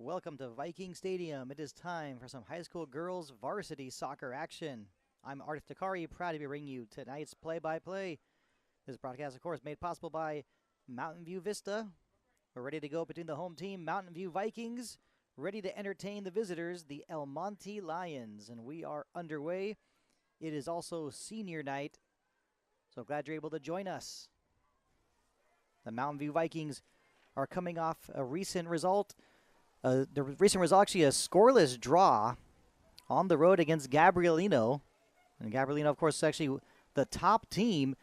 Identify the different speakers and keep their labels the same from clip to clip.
Speaker 1: Welcome to Viking Stadium. It is time for some high school girls varsity soccer action. I'm Artif Takari, proud to be bringing you tonight's play-by-play. This broadcast, of course, made possible by Mountain View Vista. We're ready to go between the home team, Mountain View Vikings, ready to entertain the visitors, the El Monte Lions, and we are underway. It is also senior night, so glad you're able to join us. The Mountain View Vikings are coming off a recent result. The recent result, actually a scoreless draw on the road against Gabrielino. And Gabrielino, of course, is actually the top team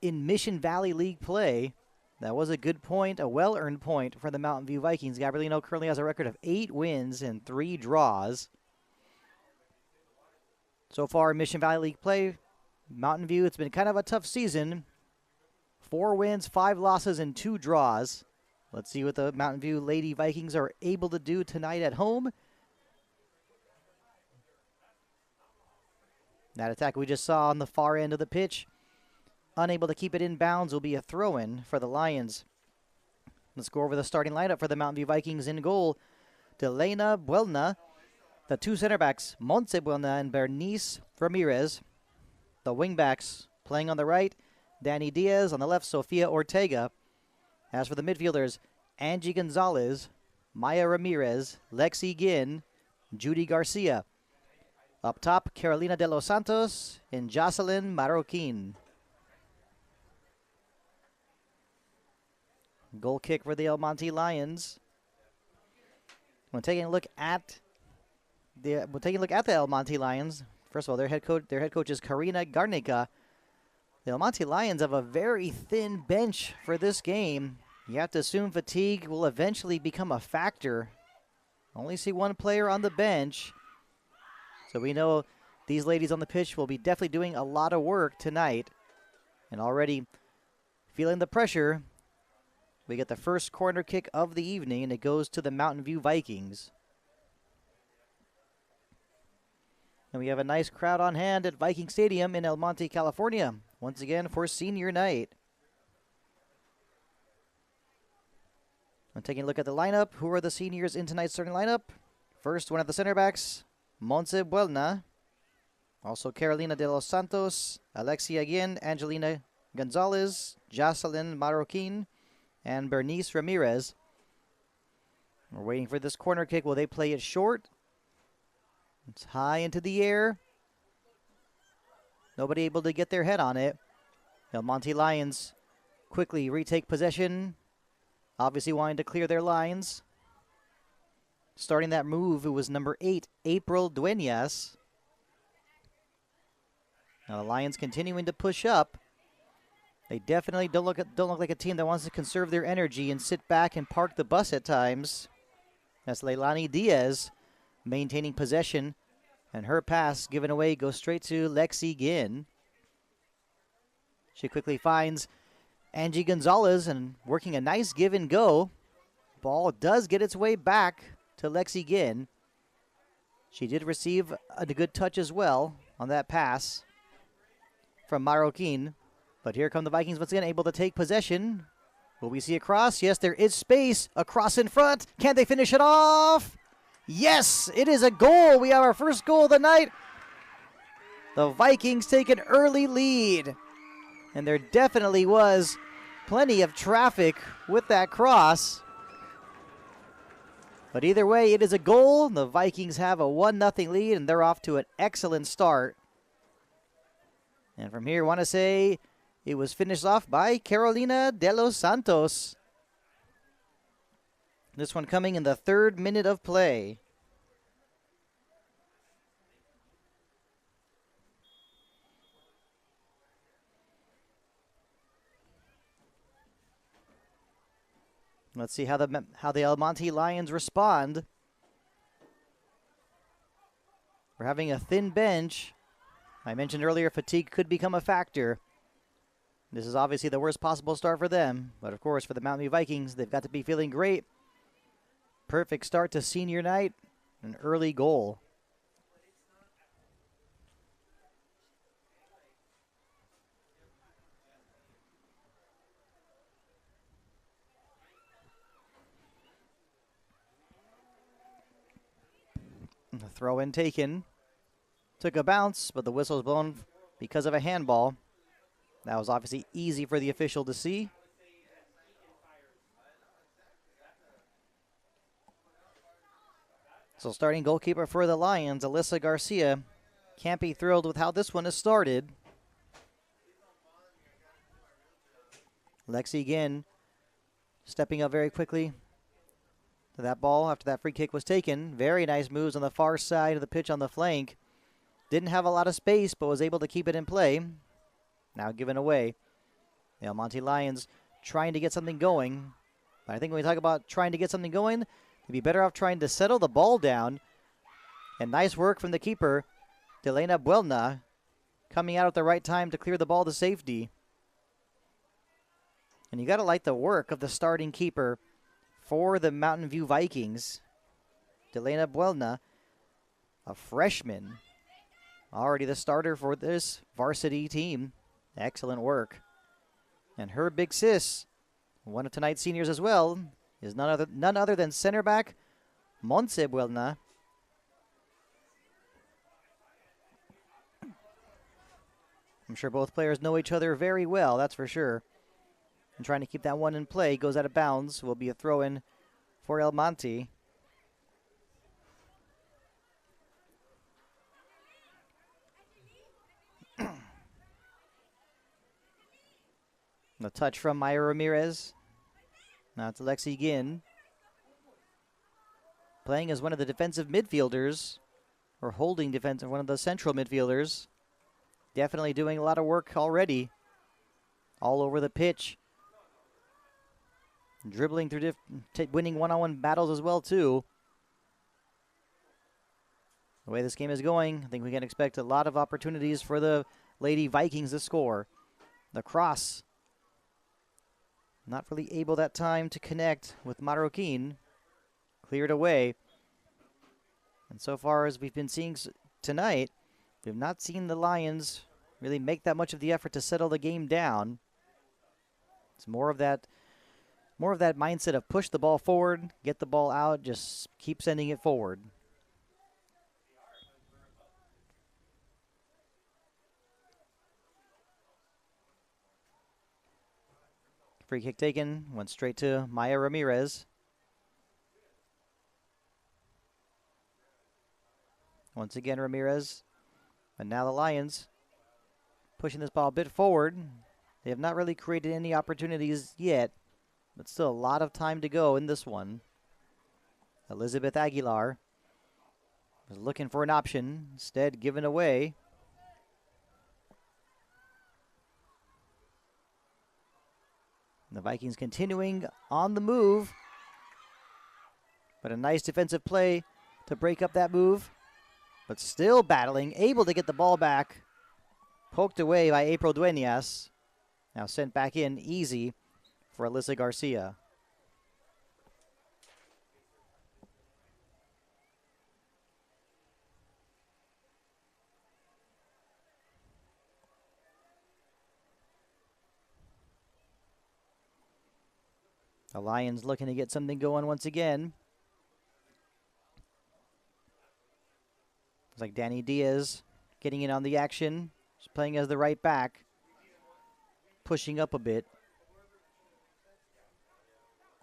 Speaker 1: in Mission Valley League play. That was a good point, a well-earned point for the Mountain View Vikings. Gabrielino currently has a record of 8 wins and 3 draws. So far in Mission Valley League play, Mountain View, it's been kind of a tough season. 4 wins, 5 losses, and 2 draws. Let's see what the Mountain View Lady Vikings are able to do tonight at home. That attack we just saw on the far end of the pitch, unable to keep it in bounds, will be a throw-in for the Lions. Let's go over the starting lineup for the Mountain View Vikings. In goal, Delena Buelna. The 2 center backs, Montse Buelna and Bernice Ramirez. The wing backs playing on the right, Danny Diaz. On the left, Sofia Ortega. As for the midfielders, Angie Gonzalez, Maya Ramirez, Lexi Ginn, Judy Garcia. Up top, Carolina de los Santos and Jocelyn Marroquin. Goal kick for the El Monte Lions. When taking a look at the El Monte Lions, first of all, their head coach is Karina Garnica. The El Monte Lions have a very thin bench for this game. You have to assume fatigue will eventually become a factor. Only see one player on the bench. So we know these ladies on the pitch will be definitely doing a lot of work tonight. And already feeling the pressure, we get the first corner kick of the evening, and it goes to the Mountain View Vikings. And we have a nice crowd on hand at Viking Stadium in El Monte, California, once again for senior night. I'm taking a look at the lineup. Who are the seniors in tonight's starting lineup? First, one of the center backs, Montse Buelna. Also Carolina de los Santos, Alexia Guillen, Angelina Gonzalez, Jocelyn Marroquin, and Bernice Ramirez. We're waiting for this corner kick. Will they play it short? It's high into the air. Nobody able to get their head on it. El Monte Lions quickly retake possession. Obviously wanting to clear their lines. Starting that move, it was number 8, April Duenas. Now the Lions continuing to push up. They definitely don't look like a team that wants to conserve their energy and sit back and park the bus at times. That's Leilani Diaz maintaining possession, and her pass given away goes straight to Lexi Ginn. She quickly finds Angie Gonzalez and working a nice give and go. Ball does get its way back to Lexi Ginn. She did receive a good touch as well on that pass from Marroquin. But here come the Vikings once again, able to take possession. Will we see a cross? Yes, there is space. A cross in front. Can they finish it off? Yes, it is a goal. We have our first goal of the night. The Vikings take an early lead. And there definitely was plenty of traffic with that cross. But either way, it is a goal. The Vikings have a 1-0 lead, and they're off to an excellent start. And from here, I want to say it was finished off by Carolina de los Santos. This one coming in the 3rd minute of play. Let's see how the El Monte Lions respond. We're having a thin bench. I mentioned earlier fatigue could become a factor. This is obviously the worst possible start for them. But of course, for the Mountain View Vikings, they've got to be feeling great. Perfect start to senior night. An early goal. The throw in taken. Took a bounce, but the whistle's blown because of a handball. That was obviously easy for the official to see. So starting goalkeeper for the Lions, Alyssa Garcia, can't be thrilled with how this one has started. Lexi again stepping up very quickly to that ball after that free kick was taken. Very nice moves on the far side of the pitch on the flank. Didn't have a lot of space, but was able to keep it in play. Now given away. The El Monte Lions trying to get something going. But I think when we talk about trying to get something going, they'd be better off trying to settle the ball down. And nice work from the keeper, Delena Buelna, coming out at the right time to clear the ball to safety. And you got to like the work of the starting keeper for the Mountain View Vikings. Delena Buelna, a freshman, already the starter for this varsity team. Excellent work. And her big sis, one of tonight's seniors as well, is none other than center back Montse Buelna. I'm sure both players know each other very well, that's for sure. And trying to keep that one in play, goes out of bounds, will be a throw-in for El Monte. The touch from Maya Ramirez. Now it's Alexi Ginn. Playing as one of the defensive midfielders, or holding defense of one of the central midfielders. Definitely doing a lot of work already. All over the pitch. Dribbling through, winning one-on-one battles as well, too. The way this game is going, I think we can expect a lot of opportunities for the Lady Vikings to score. The cross. Not really able that time to connect with Marroquin. Cleared away. And so far as we've been seeing tonight, we've not seen the Lions really make that much of the effort to settle the game down. It's more of that mindset of push the ball forward, get the ball out, just keep sending it forward. Free kick taken, went straight to Maya Ramirez. Once again, Ramirez. And now the Lions pushing this ball a bit forward. They have not really created any opportunities yet, but still a lot of time to go in this one. Elizabeth Aguilar was looking for an option, instead given away. The Vikings continuing on the move, but a nice defensive play to break up that move, but still battling, able to get the ball back. Poked away by April Dueñas. Now sent back in easy for Alyssa Garcia. The Lions looking to get something going once again. It's like Danny Diaz getting in on the action. She's playing as the right back. Pushing up a bit.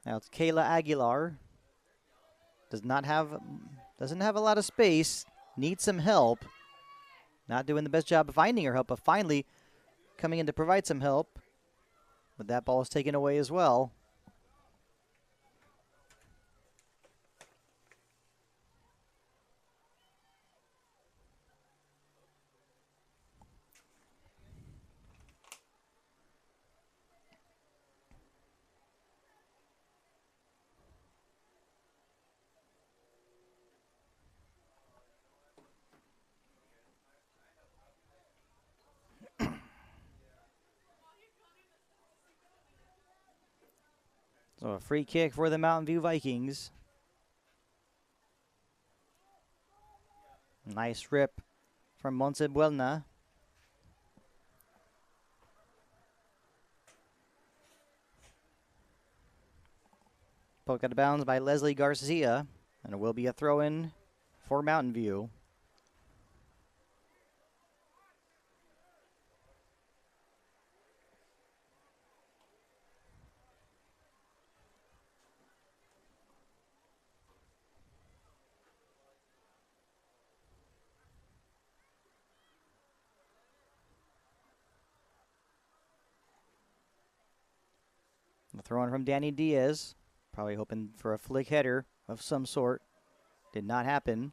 Speaker 1: Now it's Kayla Aguilar. Doesn't have a lot of space. Needs some help. Not doing the best job of finding her help, but finally coming in to provide some help. But that ball is taken away as well. So a free kick for the Mountain View Vikings. Nice rip from Montse Buelna. Poked out of bounds by Leslie Garcia. And it will be a throw-in for Mountain View. The throw in from Danny Diaz. Probably hoping for a flick header of some sort. Did not happen.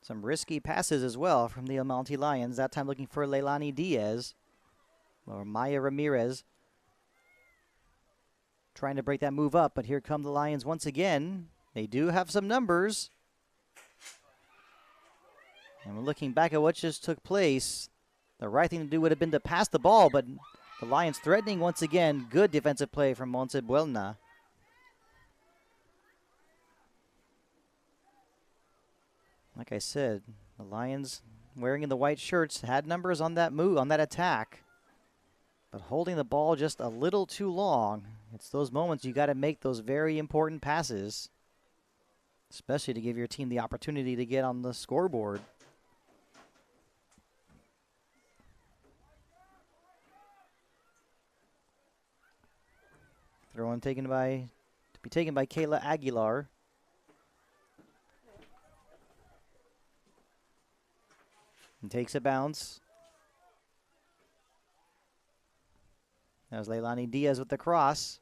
Speaker 1: Some risky passes as well from the El Monte Lions. That time looking for Leilani Diaz. Or Maya Ramirez. Trying to break that move up, but here come the Lions once again. They do have some numbers. And we're looking back at what just took place. The right thing to do would have been to pass the ball, but the Lions threatening once again. Good defensive play from Montse Buelna. Like I said, the Lions wearing in the white shirts had numbers on that move, on that attack. But holding the ball just a little too long. It's those moments you got to make those very important passes. Especially to give your team the opportunity to get on the scoreboard. Throw in to be taken by Kayla Aguilar. And takes a bounce. That was Leilani Diaz with the cross.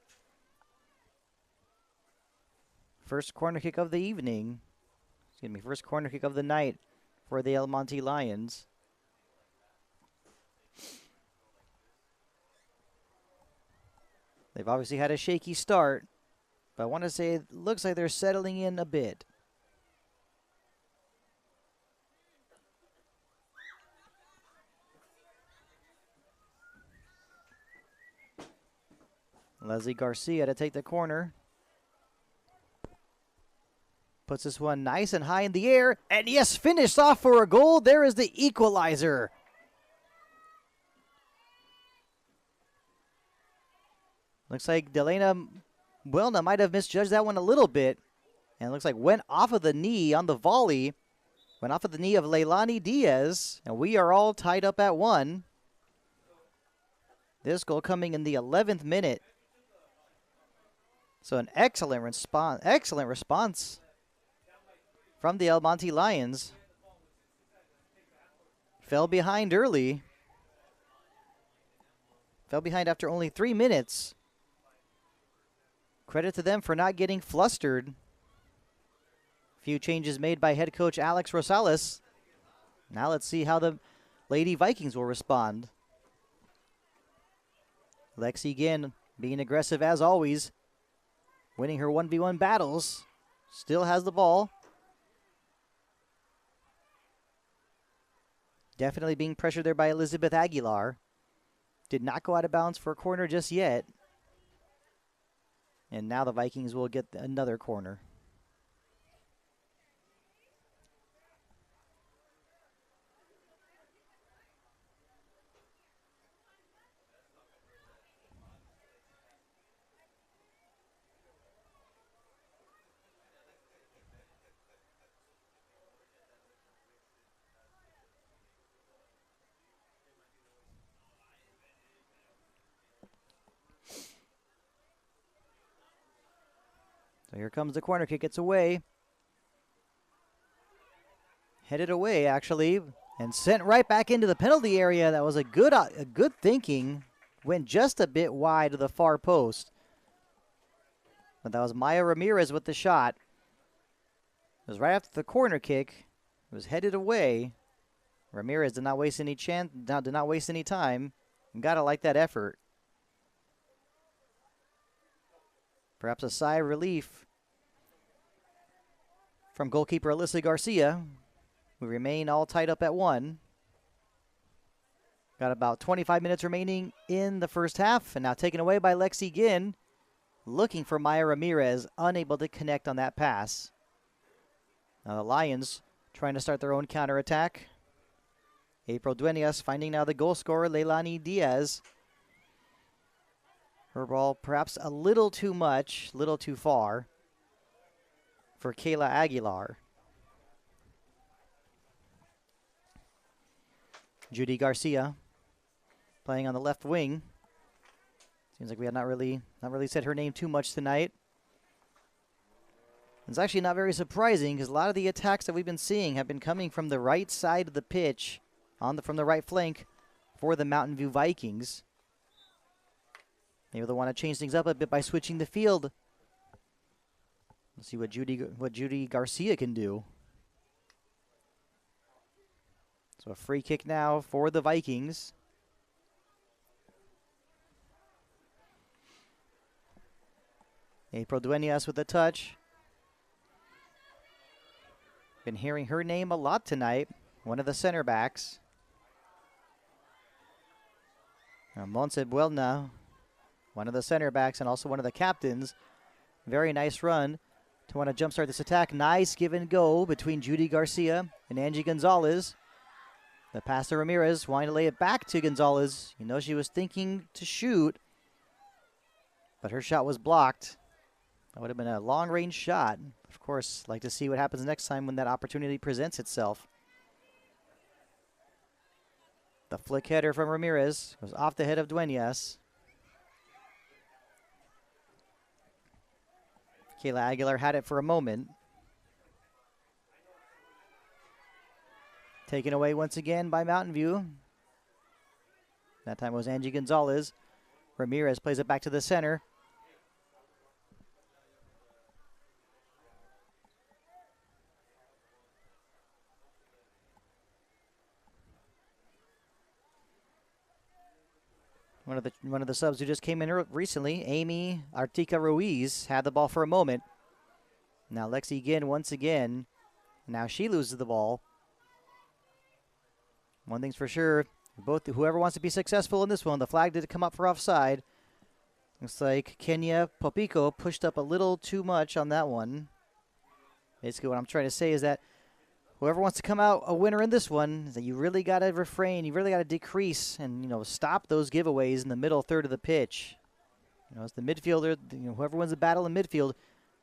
Speaker 1: First corner kick of the evening. Excuse me, first corner kick of the night for the El Monte Lions. They've obviously had a shaky start, but I want to say it looks like they're settling in a bit. Leslie Garcia to take the corner. Puts this one nice and high in the air. And yes, finished off for a goal. There is the equalizer. Looks like Delena Buelna might have misjudged that one a little bit. And it looks like went off of the knee on the volley. Went off of the knee of Leilani Diaz. And we are all tied up at 1. This goal coming in the 11th minute. So an excellent response from the El Monte Lions. Fell behind early. Fell behind after only 3 minutes. Credit to them for not getting flustered. A few changes made by head coach Alex Rosales. Now let's see how the Lady Vikings will respond. Lexi Ginn being aggressive as always. Winning her 1v1 battles. Still has the ball. Definitely being pressured there by Elizabeth Aguilar. Did not go out of bounds for a corner just yet. And now the Vikings will get another corner. So here comes the corner kick. It's away. Headed away, actually, and sent right back into the penalty area. That was a good thinking. Went just a bit wide of the far post. But that was Maya Ramirez with the shot. It was right after the corner kick. It was headed away. Ramirez did not waste any did not waste any time. And gotta like that effort. Perhaps a sigh of relief from goalkeeper Alyssa Garcia. We remain all tied up at 1. Got about 25 minutes remaining in the first half, and now taken away by Lexi Ginn. Looking for Maya Ramirez, unable to connect on that pass. Now the Lions trying to start their own counterattack. April Duenas finding now the goal scorer, Leilani Diaz. Her ball perhaps a little too much, little too far. for Kayla Aguilar. Judy Garcia playing on the left wing. Seems like we have not really said her name too much tonight. It's actually not very surprising because a lot of the attacks that we've been seeing have been coming from the right side of the pitch, from the right flank for the Mountain View Vikings. Maybe they'll want to change things up a bit by switching the field. Let's see what Judy Garcia can do. So a free kick now for the Vikings. April Duenas with a touch. Been hearing her name a lot tonight. One of the center backs. Montse Buelna, one of the center backs and also one of the captains. Very nice run to want to jumpstart this attack. Nice give and go between Judy Garcia and Angie Gonzalez. The pass to Ramirez, wanting to lay it back to Gonzalez. You know, she was thinking to shoot, but her shot was blocked. That would have been a long-range shot. Of course, like to see what happens next time when that opportunity presents itself. The flick header from Ramirez goes off the head of Duenas. Kayla Aguilar had it for a moment. Taken away once again by Mountain View. That time it was Angie Gonzalez. Ramirez plays it back to the center. One of the subs who just came in recently, Amy Artica Ruiz, had the ball for a moment. Now Lexi Ginn once again. Now she loses the ball. One thing's for sure, whoever wants to be successful in this one, the flag did come up for offside. Looks like Kenya Popico pushed up a little too much on that one. Basically what I'm trying to say is that whoever wants to come out a winner in this one, that you really got to refrain, you really got to decrease and, stop those giveaways in the middle third of the pitch. As the midfielder, whoever wins the battle in midfield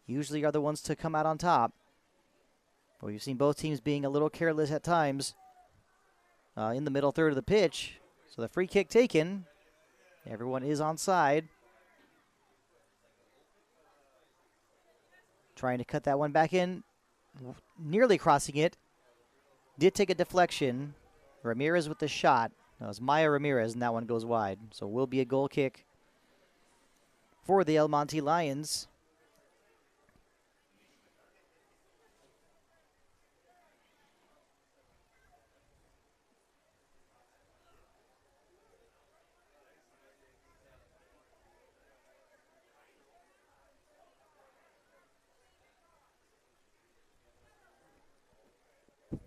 Speaker 1: usually are the ones to come out on top. But we've seen both teams being a little careless at times in the middle third of the pitch. So the free kick taken. Everyone is onside. Trying to cut that one back in. Nearly crossing it. Did take a deflection. Ramirez with the shot. That was Maya Ramirez, and that one goes wide. So will be a goal kick for the El Monte Lions.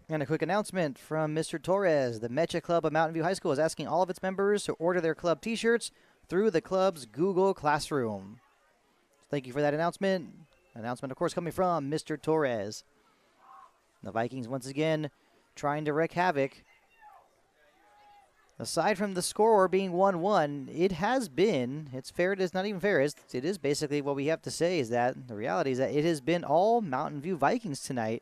Speaker 1: And a quick announcement from Mr. Torres. The Mecha Club of Mountain View High School is asking all of its members to order their club t-shirts through the club's Google Classroom. Thank you for that announcement. Announcement, of course, coming from Mr. Torres. The Vikings, once again, trying to wreak havoc. Aside from the score being 1-1, it has been, it's fair, it is not even fair, it is basically what we have to say is that the reality is that it has been all Mountain View Vikings tonight.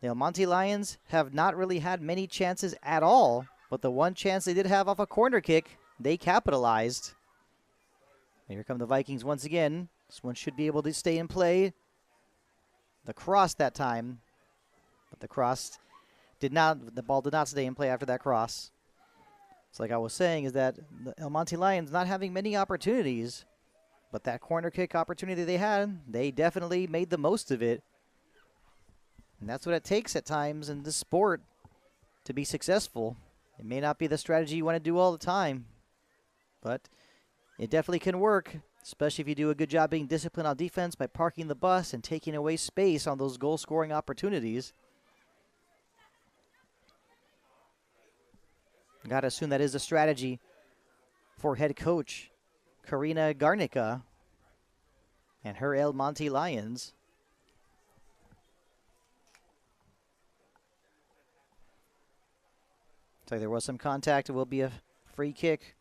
Speaker 1: The El Monte Lions have not really had many chances at all, but the one chance they did have off a corner kick, they capitalized. And here come the Vikings once again. This one should be able to stay in play. The cross that time, but the ball did not stay in play after that cross. So like I was saying is that the El Monte Lions not having many opportunities, but that corner kick opportunity they had, they definitely made the most of it. And that's what it takes at times in this sport to be successful. It may not be the strategy you want to do all the time, but it definitely can work, especially if you do a good job being disciplined on defense by parking the bus and taking away space on those goal-scoring opportunities. Got to assume that is a strategy for head coach Karina Garnica and her El Monte Lions. So there was some contact. It will be a free kick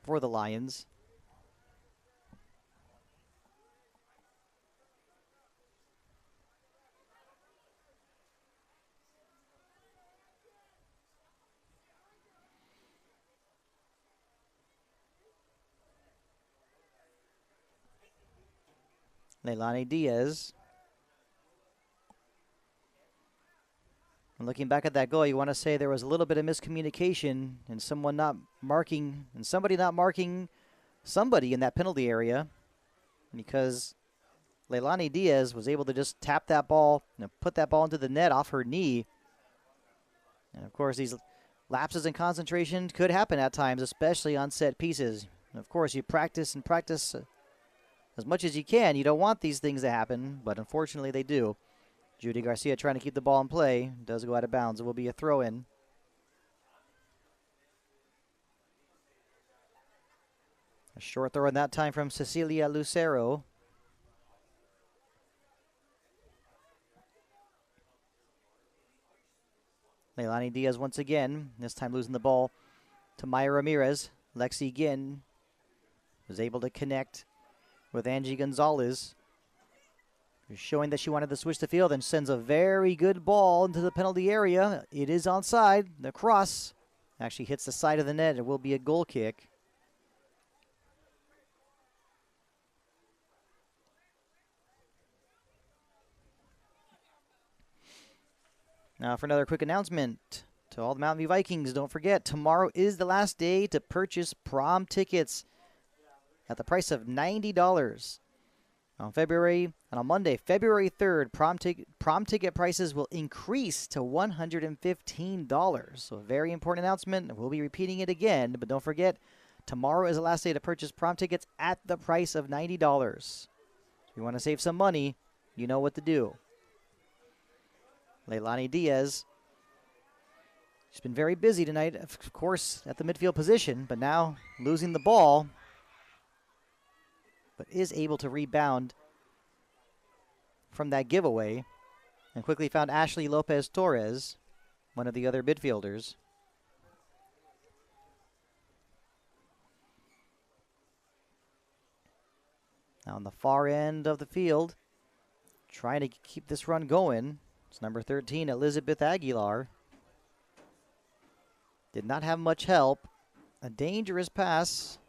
Speaker 1: for the Lions. Leilani Diaz. And looking back at that goal, you want to say there was a little bit of miscommunication and somebody not marking somebody in that penalty area, because Leilani Diaz was able to just tap that ball and put that ball into the net off her knee. And of course, these lapses in concentration could happen at times, especially on set pieces. And of course, you practice and practice as much as you can. You don't want these things to happen, but unfortunately they do. Judy Garcia trying to keep the ball in play. Does go out of bounds. It will be a throw-in. A short throw in that time from Cecilia Lucero. Leilani Diaz once again, this time losing the ball to Maya Ramirez. Lexi Ginn was able to connect with Angie Gonzalez, showing that she wanted to switch the field, and sends a very good ball into the penalty area. It is onside. The cross actually hits the side of the net. It will be a goal kick. Now for another quick announcement to all the Mountain View Vikings, don't forget, tomorrow is the last day to purchase prom tickets at the price of $90. On Monday, February 3rd, prom ticket prices will increase to $115. So a very important announcement. We'll be repeating it again, but don't forget, tomorrow is the last day to purchase prom tickets at the price of $90. If you want to save some money, you know what to do. Leilani Diaz, she's been very busy tonight, of course, at the midfield position, but now losing the ball, but is able to rebound from that giveaway and quickly found Ashley Lopez Torres, one of the other midfielders. Now on the far end of the field, trying to keep this run going, it's number 13, Elizabeth Aguilar. Did not have much help. A dangerous pass.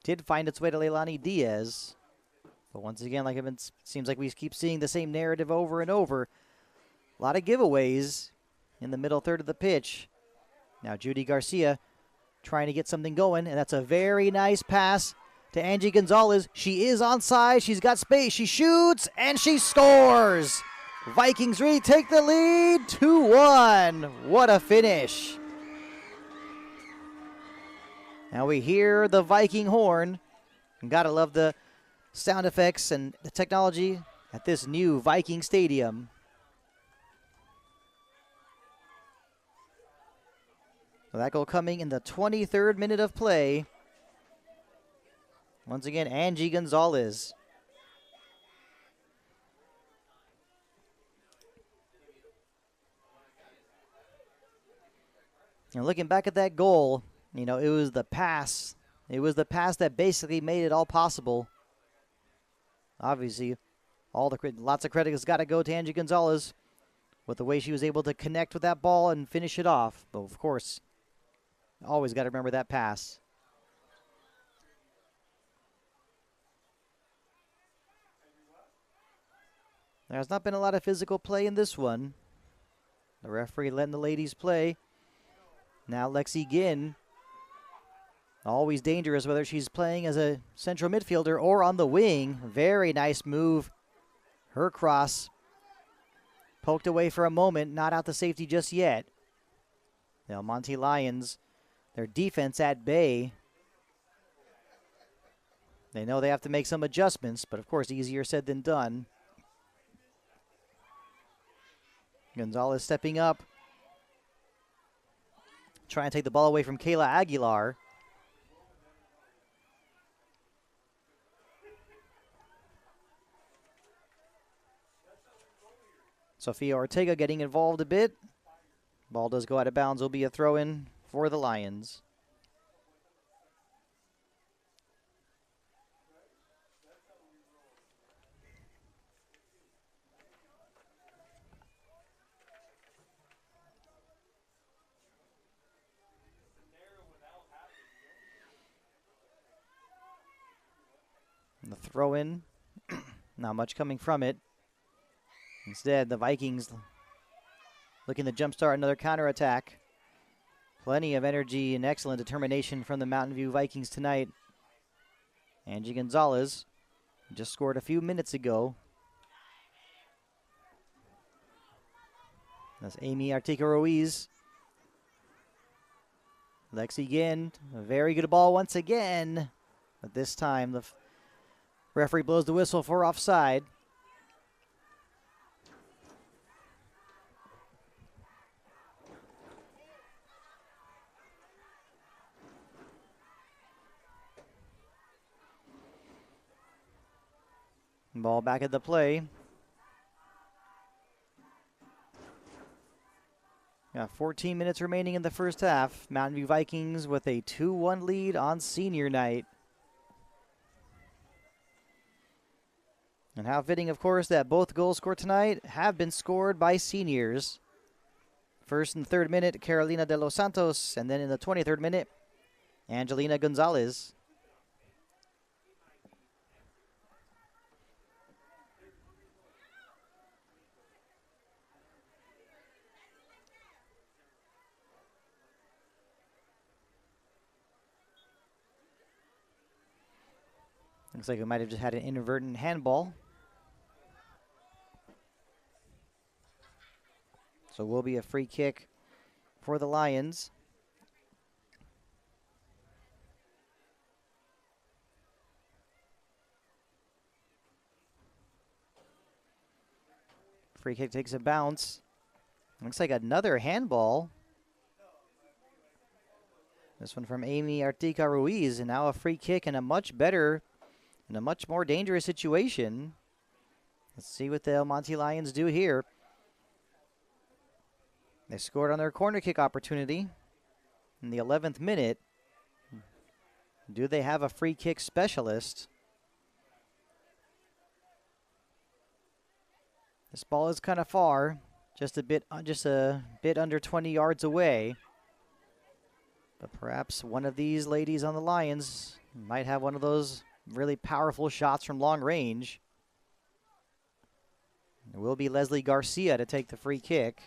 Speaker 1: Did find its way to Leilani Diaz. But once again, it seems like we keep seeing the same narrative over and over. A lot of giveaways in the middle third of the pitch. Now Judy Garcia trying to get something going, and that's a very nice pass to Angie Gonzalez. She is onside. She's got space. She shoots, and she scores. Vikings retake the lead, 2-1. What a finish. Now we hear the Viking horn. And gotta love the sound effects and the technology at this new Viking stadium. So that goal coming in the 23rd minute of play. Once again, Angie Gonzalez. And looking back at that goal, it was the pass. It was the pass that basically made it all possible. Obviously, lots of credit has got to go to Angie Gonzalez with the way she was able to connect with that ball and finish it off. But of course, always got to remember that pass. There's not been a lot of physical play in this one. The referee letting the ladies play. Now Lexi Ginn, always dangerous whether she's playing as a central midfielder or on the wing. Very nice move. Her cross poked away for a moment, not out to safety just yet. The El Monte Lions, their defense at bay. They know they have to make some adjustments, but of course easier said than done. Gonzalez stepping up, trying to take the ball away from Kayla Aguilar. Sofia Ortega getting involved a bit. Ball does go out of bounds. Will be a throw-in for the Lions. throw in. Not much coming from it. Instead, the Vikings looking to jumpstart another counterattack. Plenty of energy and excellent determination from the Mountain View Vikings tonight. Angie Gonzalez just scored a few minutes ago. That's Amy Artica Ruiz. Lexi Ginn, a very good ball once again. But this time the referee blows the whistle for offside. Ball back at the play. Got 14 minutes remaining in the first half. Mountain View Vikings with a 2-1 lead on senior night. And how fitting, of course, that both goals scored tonight have been scored by seniors. First and third minute, Carolina de los Santos, and then in the 23rd minute, Angelina Gonzalez. Looks like we might have just had an inadvertent handball. So will be a free kick for the Lions. Free kick takes a bounce. Looks like another handball. This one from Amy Artica Ruiz, and now a free kick and a much better and a much more dangerous situation. Let's see what the El Monte Lions do here. They scored on their corner kick opportunity in the 11th minute. Do they have a free kick specialist? This ball is kind of far, just a bit under 20 yards away. But perhaps one of these ladies on the Lions might have one of those really powerful shots from long range. It will be Leslie Garcia to take the free kick.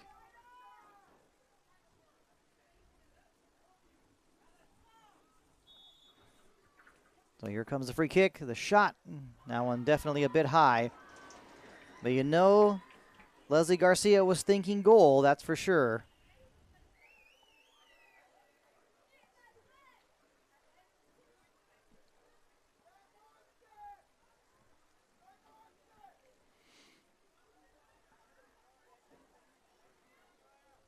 Speaker 1: So here comes the free kick, the shot. That one definitely a bit high. But you know, Leslie Garcia was thinking goal, that's for sure.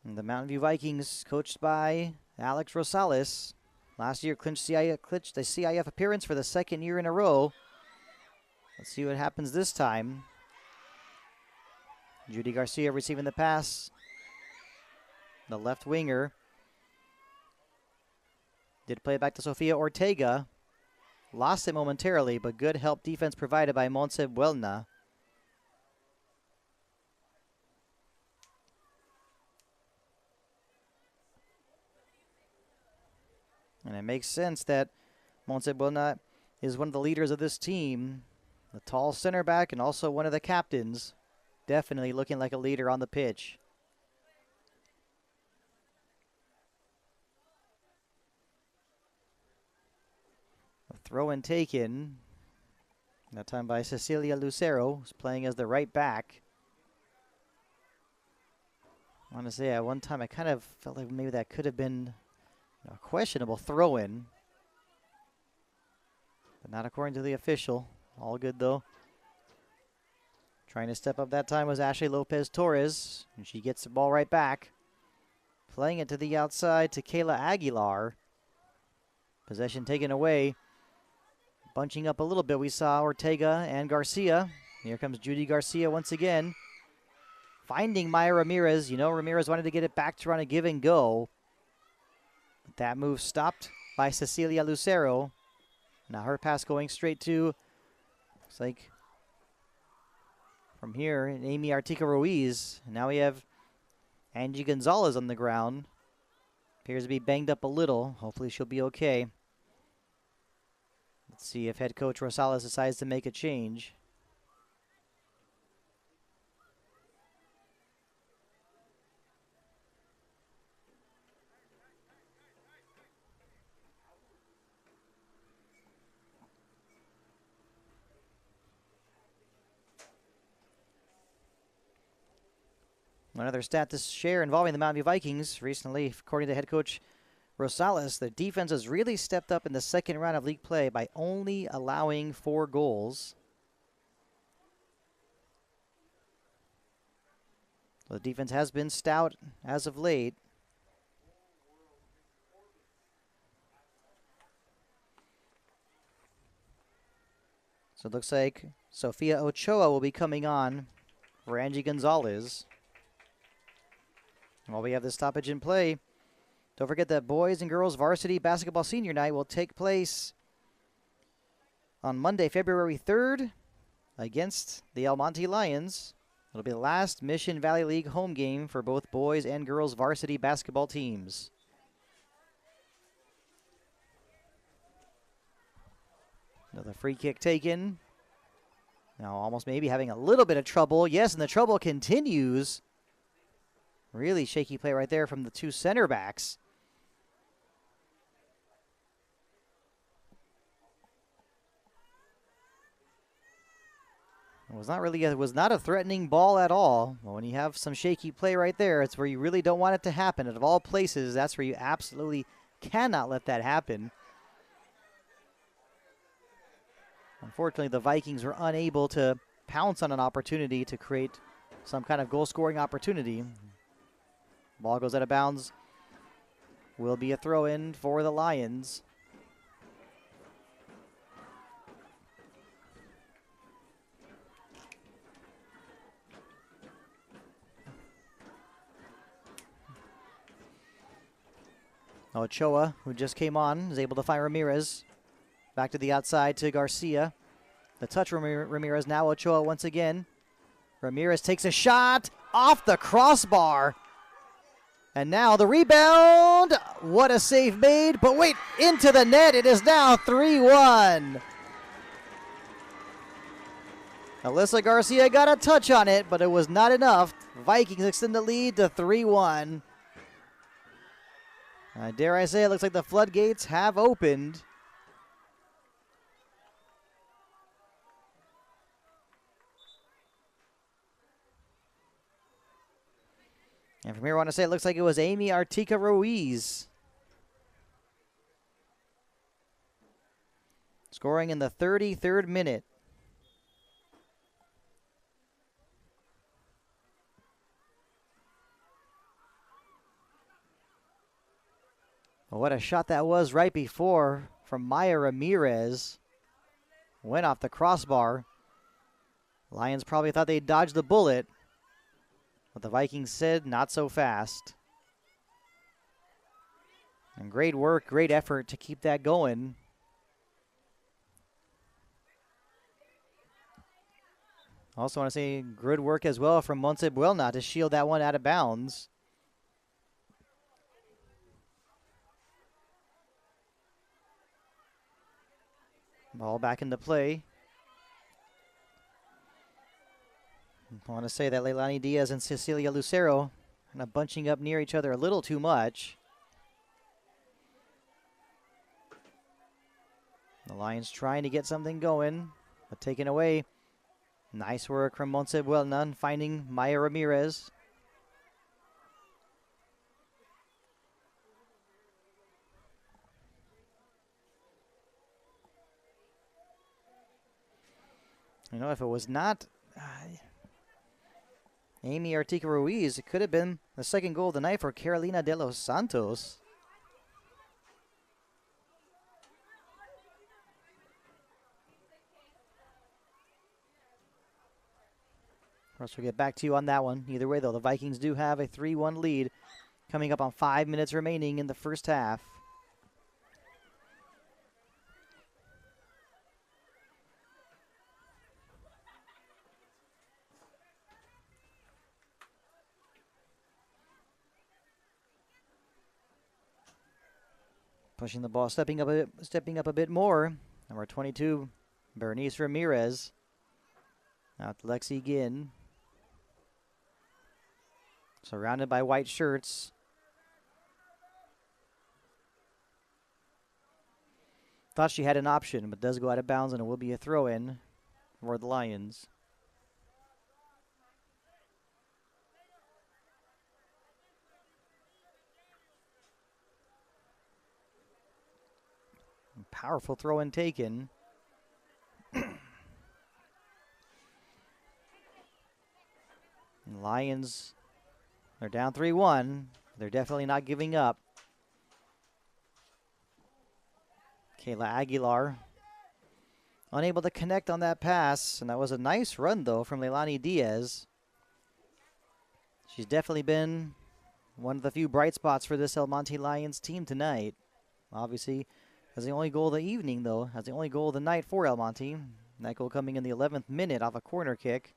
Speaker 1: And the Mountain View Vikings, coached by Alex Rosales, last year clinched the CIF appearance for the second year in a row. Let's see what happens this time. Judy Garcia receiving the pass. The left winger did play it back to Sofia Ortega. Lost it momentarily, but good help defense provided by Montse Buelna. And it makes sense that Montse Buelna is one of the leaders of this team. The tall center back and also one of the captains. Definitely looking like a leader on the pitch. A throw and taken. That time by Cecilia Lucero, who's playing as the right back. I want to say at one time I kind of felt like maybe that could have been a questionable throw-in. But not according to the official. All good though. Trying to step up that time was Ashley Lopez Torres, and she gets the ball right back. Playing it to the outside to Kayla Aguilar. Possession taken away. Bunching up a little bit, we saw Ortega and Garcia. Here comes Judy Garcia once again. Finding Maya Ramirez. You know, Ramirez wanted to get it back to run a give and go. But that move stopped by Cecilia Lucero. Now her pass going straight to, looks like from here, Amy Artica Ruiz. Now we have Angie Gonzalez on the ground. Appears to be banged up a little. Hopefully she'll be okay. Let's see if head coach Rosales decides to make a change. Another stat to share involving the Mountain View Vikings recently, according to head coach Rosales, the defense has really stepped up in the second round of league play by only allowing 4 goals. The defense has been stout as of late. So it looks like Sofia Ochoa will be coming on for Angie Gonzalez. While we have this stoppage in play, don't forget that boys and girls varsity basketball senior night will take place on Monday, February 3rd against the El Monte Lions. It'll be the last Mission Valley League home game for both boys and girls varsity basketball teams. Another free kick taken. Now almost maybe having a little bit of trouble. Yes, and the trouble continues. Really shaky play right there from the 2 center backs. It was not a threatening ball at all. Well, when you have some shaky play right there, it's where you really don't want it to happen. Out of all places, that's where you absolutely cannot let that happen. Unfortunately, the Vikings were unable to pounce on an opportunity to create some kind of goal-scoring opportunity. Ball goes out of bounds. Will be a throw-in for the Lions. Ochoa, who just came on, is able to find Ramirez. Back to the outside to Garcia. The touch Ramirez, now Ochoa once again. Ramirez takes a shot off the crossbar. And now the rebound. What a save made. But wait, into the net. It is now 3-1. Alyssa Garcia got a touch on it, but it was not enough. Vikings extend the lead to 3-1. Dare I say, it looks like the floodgates have opened. And from here, I want to say it looks like it was Amy Artica Ruiz scoring in the 33rd minute. Well, what a shot that was right before from Maya Ramirez. Went off the crossbar. Lions probably thought they dodged the bullet. But the Vikings said, not so fast. And great work, great effort to keep that going. Also want to say good work as well from Montse Buelna to shield that one out of bounds. Ball back into play. I want to say that Leilani Diaz and Cecilia Lucero kind of bunching up near each other a little too much. The Lions trying to get something going, but taken away. Nice work from Montse Buelna finding Maya Ramirez. You know, if it was not Amy Artica Ruiz, it could have been the second goal of the night for Carolina de los Santos. Of course, we'll get back to you on that one. Either way, though, the Vikings do have a 3-1 lead coming up on 5 minutes remaining in the first half. Pushing the ball, stepping up a bit more Number 22, Bernice Ramirez. Out to Lexi Ginn. Surrounded by white shirts. Thought she had an option, but does go out of bounds, and it will be a throw-in for the Lions. Powerful throw-in taken. Lions are down 3-1. They're definitely not giving up. Kayla Aguilar unable to connect on that pass, and that was a nice run, though, from Leilani Diaz. She's definitely been one of the few bright spots for this El Monte Lions team tonight. Obviously, as the only goal of the evening, though, as the only goal of the night for El Monte. That goal coming in the 11th minute off a corner kick.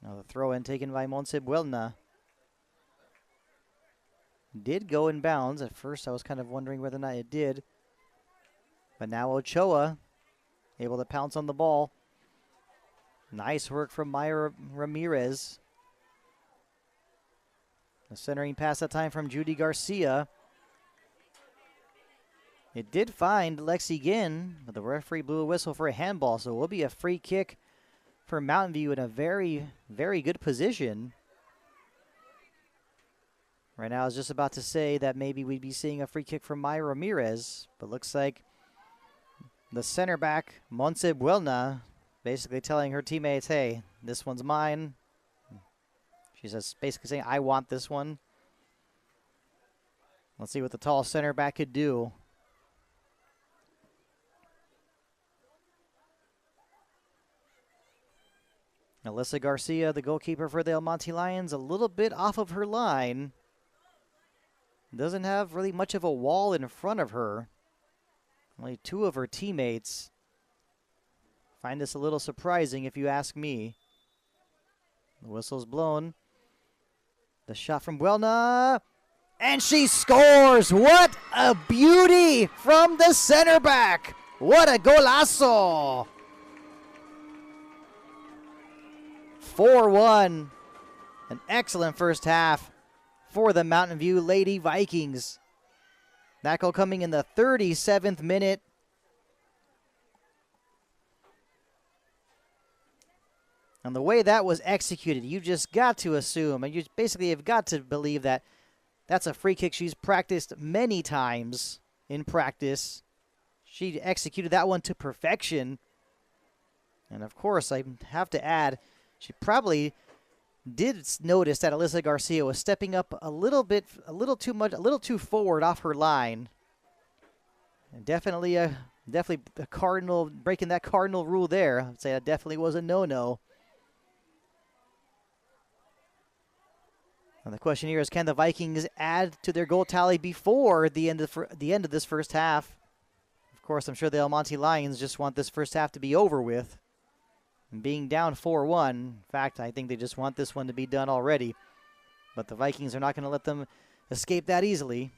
Speaker 1: Now the throw-in taken by Montse Buelna. Did go in bounds. At first I was kind of wondering whether or not it did. But now Ochoa able to pounce on the ball. Nice work from Maya Ramirez. The centering pass that time from Judy Garcia. It did find Lexi Ginn, but the referee blew a whistle for a handball, so it will be a free kick for Mountain View in a very, very good position. Right now I was just about to say that maybe we'd be seeing a free kick from Maya Ramirez, but looks like the center back, Montse Buelna, basically telling her teammates, hey, this one's mine. She's just basically saying, I want this one. Let's see what the tall center back could do. Alyssa Garcia, the goalkeeper for the El Monte Lions, a little bit off of her line. Doesn't have really much of a wall in front of her. Only two of her teammates. Find this a little surprising if you ask me. The whistle's blown. The shot from Buelna. And she scores! What a beauty from the center back! What a golazo! 4-1. An excellent first half for the Mountain View Lady Vikings. That goal coming in the 37th minute. And the way that was executed, you just got to assume, and you basically have got to believe that that's a free kick she's practiced many times in practice. She executed that one to perfection. And of course, I have to add, she probably did notice that Alyssa Garcia was stepping up a little too forward off her line. And definitely a cardinal, breaking that cardinal rule there. I'd say that definitely was a no-no. And the question here is, can the Vikings add to their goal tally before the end of this first half? Of course, I'm sure the El Monte Lions just want this first half to be over with. And being down 4-1, in fact, I think they just want this one to be done already. But the Vikings are not going to let them escape that easily.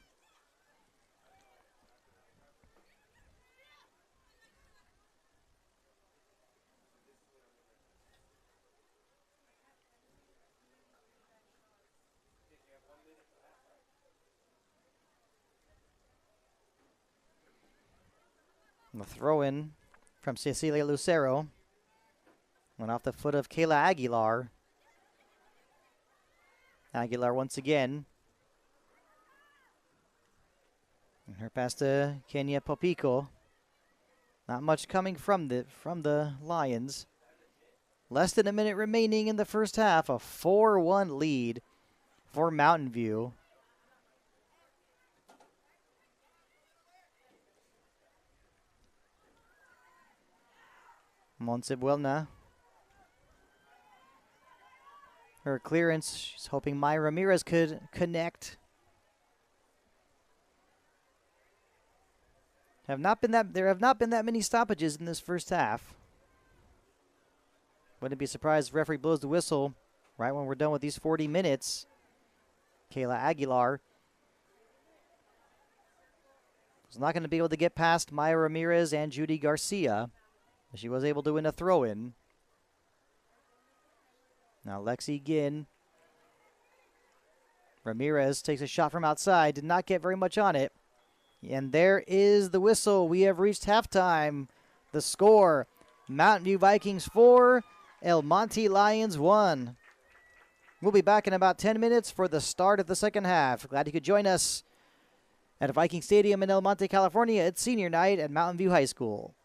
Speaker 1: The throw-in from Cecilia Lucero. Went off the foot of Kayla Aguilar. Aguilar once again. And her pass to Kenya Popico. Not much coming from the Lions. Less than a minute remaining in the first half. A 4-1 lead for Mountain View. Montse Buelna. Her clearance, she's hoping Maya Ramirez could connect. There have not been that many stoppages in this first half. Wouldn't be surprised if the referee blows the whistle right when we're done with these 40 minutes. Kayla Aguilar Was not going to be able to get past Maya Ramirez and Judy Garcia. She was able to win a throw-in. Now Lexi Ginn. Ramirez takes a shot from outside. Did not get very much on it. And there is the whistle. We have reached halftime. The score, Mountain View Vikings 4, El Monte Lions 1. We'll be back in about 10 minutes for the start of the second half. Glad you could join us at Viking Stadium in El Monte, California. It's senior night at Mountain View High School.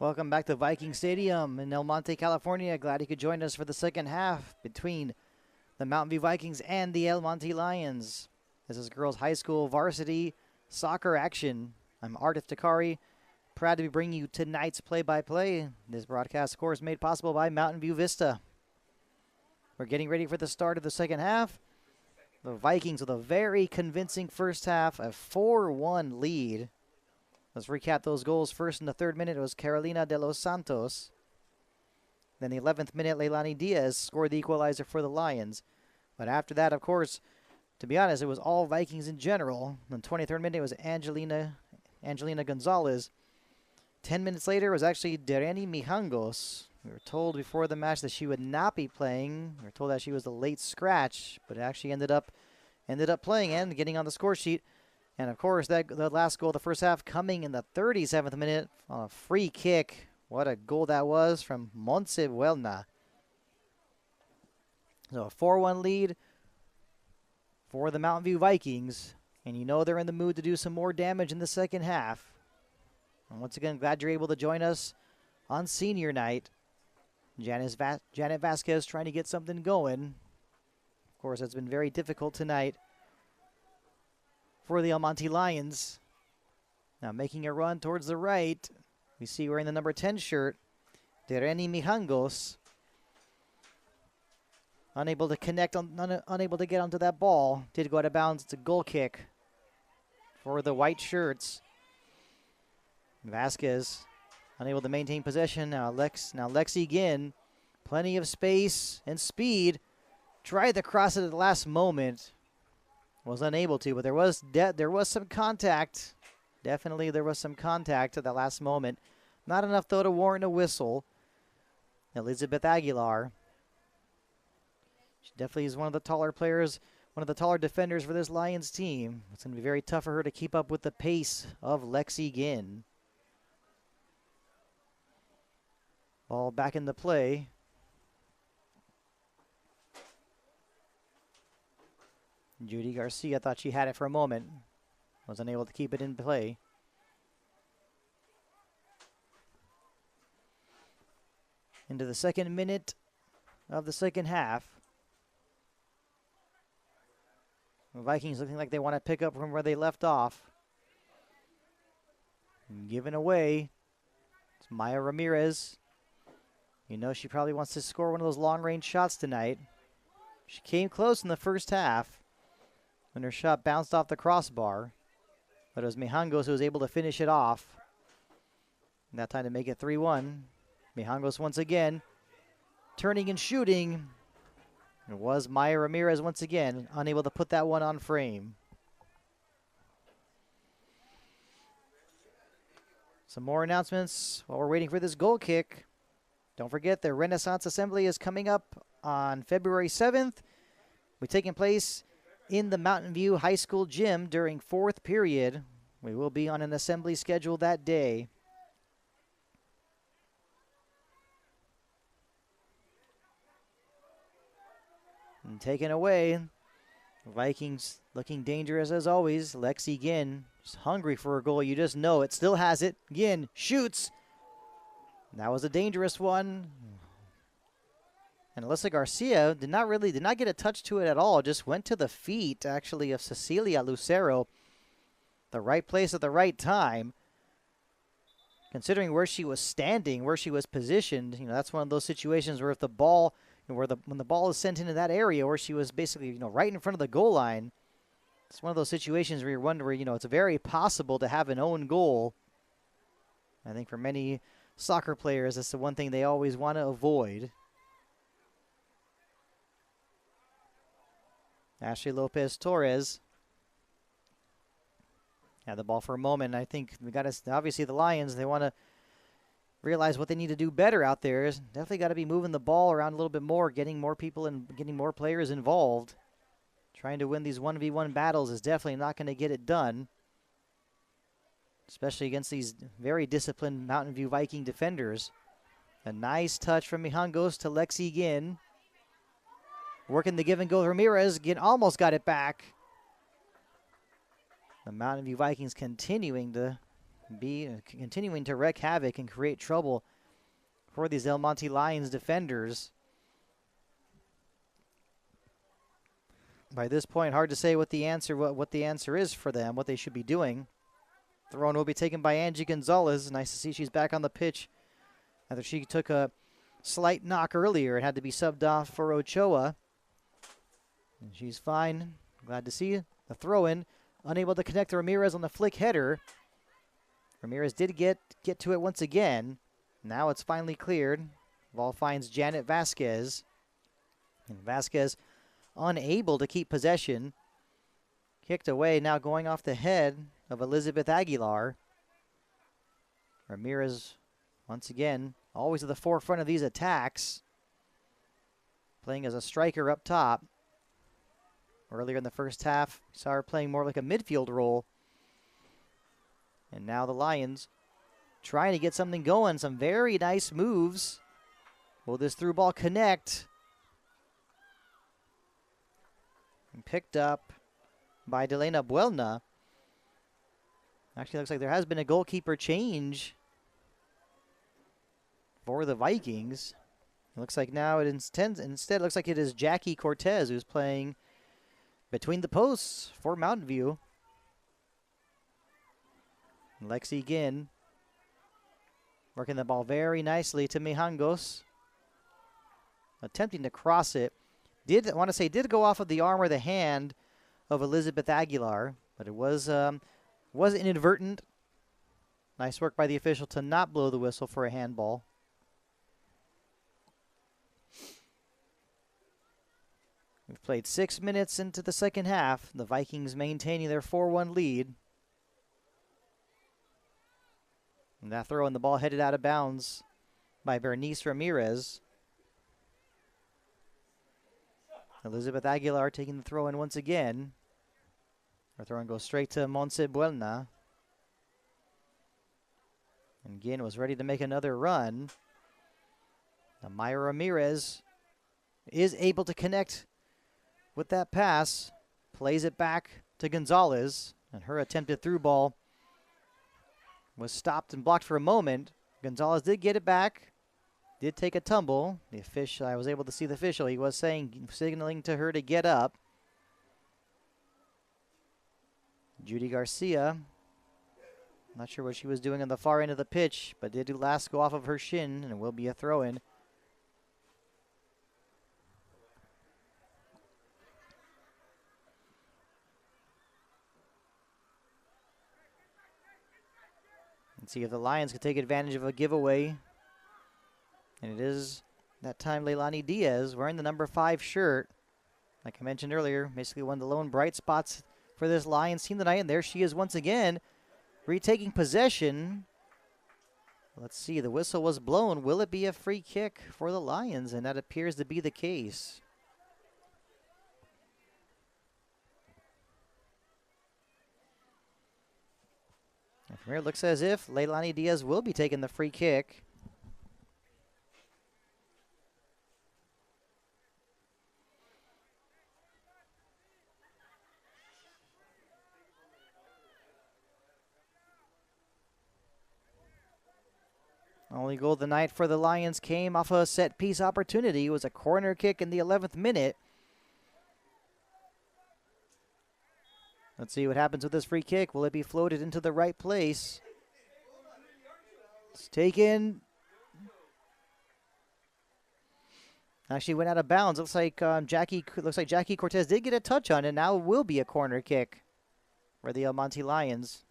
Speaker 1: Welcome back to Viking Stadium in El Monte, California. Glad you could join us for the second half between the Mountain View Vikings and the El Monte Lions. This is girls high school varsity soccer action. I'm Art Iftikhari, proud to be bringing you tonight's play-by-play. This broadcast, of course, made possible by Mountain View Vista. We're getting ready for the start of the second half. The Vikings with a very convincing first half, a 4-1 lead. Let's recap those goals. First in the third minute, it was Carolina de los Santos. Then the 11th minute, Leilani Diaz scored the equalizer for the Lions. But after that, of course, to be honest, it was all Vikings in general. In the 23rd minute, it was Angelina Gonzalez. 10 minutes later, it was actually Dereni Mijangos. We were told before the match that she would not be playing. We were told that she was a late scratch, but it actually ended up playing and getting on the score sheet. And, of course, the last goal of the first half coming in the 37th minute on a free kick. What a goal that was from Montse Buelna. So a 4-1 lead for the Mountain View Vikings. And you know they're in the mood to do some more damage in the second half. And once again, glad you're able to join us on senior night. Janet Vasquez trying to get something going. Of course, it's been very difficult tonight for the El Monte Lions. Now making a run towards the right. We see wearing the number 10 shirt, Dereni Mijangos. Unable to connect, unable to get onto that ball. Did go out of bounds. It's a goal kick for the white shirts. Vasquez unable to maintain possession. Now Lexi Ginn, plenty of space and speed. Tried to cross it at the last moment. Was unable to, but there was some contact. Definitely there was some contact at the last moment. Not enough, though, to warrant a whistle. Elizabeth Aguilar. She definitely is one of the taller players, one of the taller defenders for this Lions team. It's going to be very tough for her to keep up with the pace of Lexi Ginn. Ball back into play. Judy Garcia thought she had it for a moment. Was unable to keep it in play. Into the second minute of the second half. The Vikings looking like they want to pick up from where they left off. Given away. It's Maya Ramirez. You know she probably wants to score one of those long-range shots tonight. She came close in the first half when her shot bounced off the crossbar. But it was Mijangos who was able to finish it off. And that time to make it 3-1. Mijangos once again turning and shooting. It was Maya Ramirez once again unable to put that one on frame. Some more announcements while we're waiting for this goal kick. Don't forget the Renaissance Assembly is coming up on February 7th. We're taking place in the Mountain View High School gym during fourth period. We will be on an assembly schedule that day. And taken away, Vikings looking dangerous as always. Lexi Ginn is hungry for a goal. You just know it. Still has it. Ginn shoots. That was a dangerous one. And Alyssa Garcia did not get a touch to it at all. Just went to the feet, actually, of Cecilia Lucero. The right place at the right time. Considering where she was standing, where she was positioned, that's one of those situations where if the ball, when the ball is sent into that area where she was basically, right in front of the goal line, it's one of those situations where you're wondering, it's very possible to have an own goal. I think for many soccer players, that's the one thing they always want to avoid. Ashley Lopez Torres had the ball for a moment. I think we got to, obviously the Lions, they want to realize what they need to do better out there. Definitely got to be moving the ball around a little bit more, getting more people and getting more players involved. Trying to win these 1v1 battles is definitely not going to get it done, especially against these very disciplined Mountain View Viking defenders. A nice touch from Mijangos to Lexi Ginn. Working the give and go. Ramirez almost got it back. The Mountain View Vikings continuing to continuing to wreak havoc and create trouble for these El Monte Lions defenders. By this point, hard to say what the answer is for them, what they should be doing. Throw-in will be taken by Angie Gonzalez. Nice to see she's back on the pitch after she took a slight knock earlier and had to be subbed off for Ochoa. And she's fine. Glad to see the throw-in. Unable to connect to Ramirez on the flick header. Ramirez did get to it once again. Now it's finally cleared. Ball finds Janet Vasquez. And Vasquez unable to keep possession. Kicked away, now going off the head of Elizabeth Aguilar. Ramirez, once again, always at the forefront of these attacks. Playing as a striker up top. Earlier in the first half, we saw her playing more like a midfield role. And now the Lions trying to get something going. Some very nice moves. Will this through ball connect? And picked up by Delena Buelna. Actually, looks like there has been a goalkeeper change for the Vikings. It looks like now it instead looks like it is Jackie Cortez who's playing between the posts for Mountain View. Lexi Ginn working the ball very nicely to Mijangos. Attempting to cross it. Did go off of the arm or the hand of Elizabeth Aguilar, but it was inadvertent. Nice work by the official to not blow the whistle for a handball. We've played 6 minutes into the second half. The Vikings maintaining their 4-1 lead. And that throw and the ball headed out of bounds by Bernice Ramirez. Elizabeth Aguilar taking the throw in once again. Her throw in goes straight to Montse Buelna. And Ginn was ready to make another run. Now Maya Ramirez is able to connect with that pass. Plays it back to Gonzalez. And her attempted through ball was stopped and blocked for a moment. Gonzalez did get it back. Did take a tumble. The official, I was able to see the official. He was signaling to her to get up. Judy Garcia. Not sure what she was doing on the far end of the pitch, but did last go off of her shin, and it will be a throw-in. Let's see if the Lions can take advantage of a giveaway. And it is that time Leilani Diaz wearing the number 5 shirt. Like I mentioned earlier, basically one of the lone bright spots for this Lions team tonight. And there she is once again, retaking possession. Let's see, the whistle was blown. Will it be a free kick for the Lions? And that appears to be the case. And from here, it looks as if Leilani Diaz will be taking the free kick. Only goal of the night for the Lions came off a set-piece opportunity. It was a corner kick in the 11th minute. Let's see what happens with this free kick. Will it be floated into the right place? It's taken. Actually went out of bounds. Looks like Jackie Cortez did get a touch on it. Now it will be a corner kick for the El Monte Lions.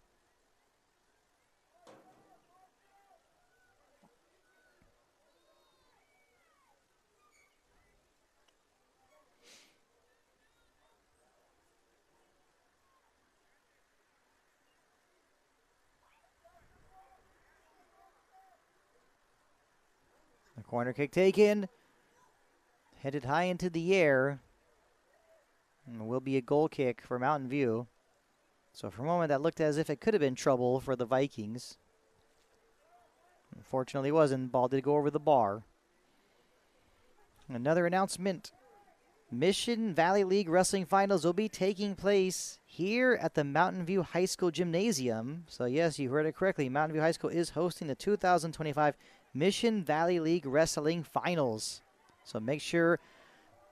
Speaker 1: Corner kick taken, headed high into the air, and it will be a goal kick for Mountain View. So for a moment that looked as if it could have been trouble for the Vikings. Unfortunately it wasn't. Ball did go over the bar. Another announcement. Mission Valley League Wrestling Finals will be taking place here at the Mountain View High School Gymnasium. So yes, you heard it correctly. Mountain View High School is hosting the 2025 Mission Valley League Wrestling Finals. So make sure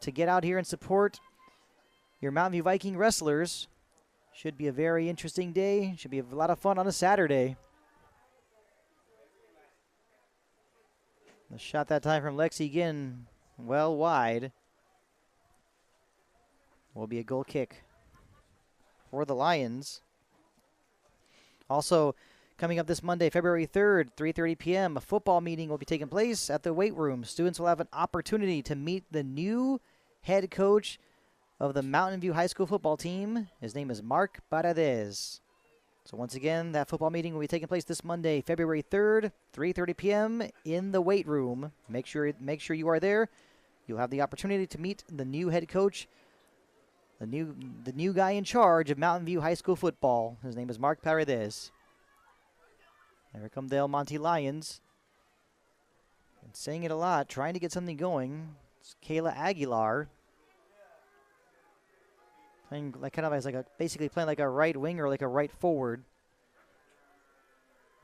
Speaker 1: to get out here and support your Mountain View Viking wrestlers. Should be a very interesting day. Should be a lot of fun on a Saturday. The shot that time from Lexi again, well wide. Will be a goal kick for the Lions. Also, coming up this Monday, February 3rd, 3:30 p.m., a football meeting will be taking place at the weight room. Students will have an opportunity to meet the new head coach of the Mountain View High School football team. His name is Mark Paredes. So once again, that football meeting will be taking place this Monday, February 3rd, 3:30 p.m. in the weight room. Make sure you are there. You'll have the opportunity to meet the new head coach, the new guy in charge of Mountain View High School football. His name is Mark Paredes. There come the El Monte Lions. And saying it a lot, trying to get something going. It's Kayla Aguilar. Playing like kind of as basically playing like a right wing or like a right forward.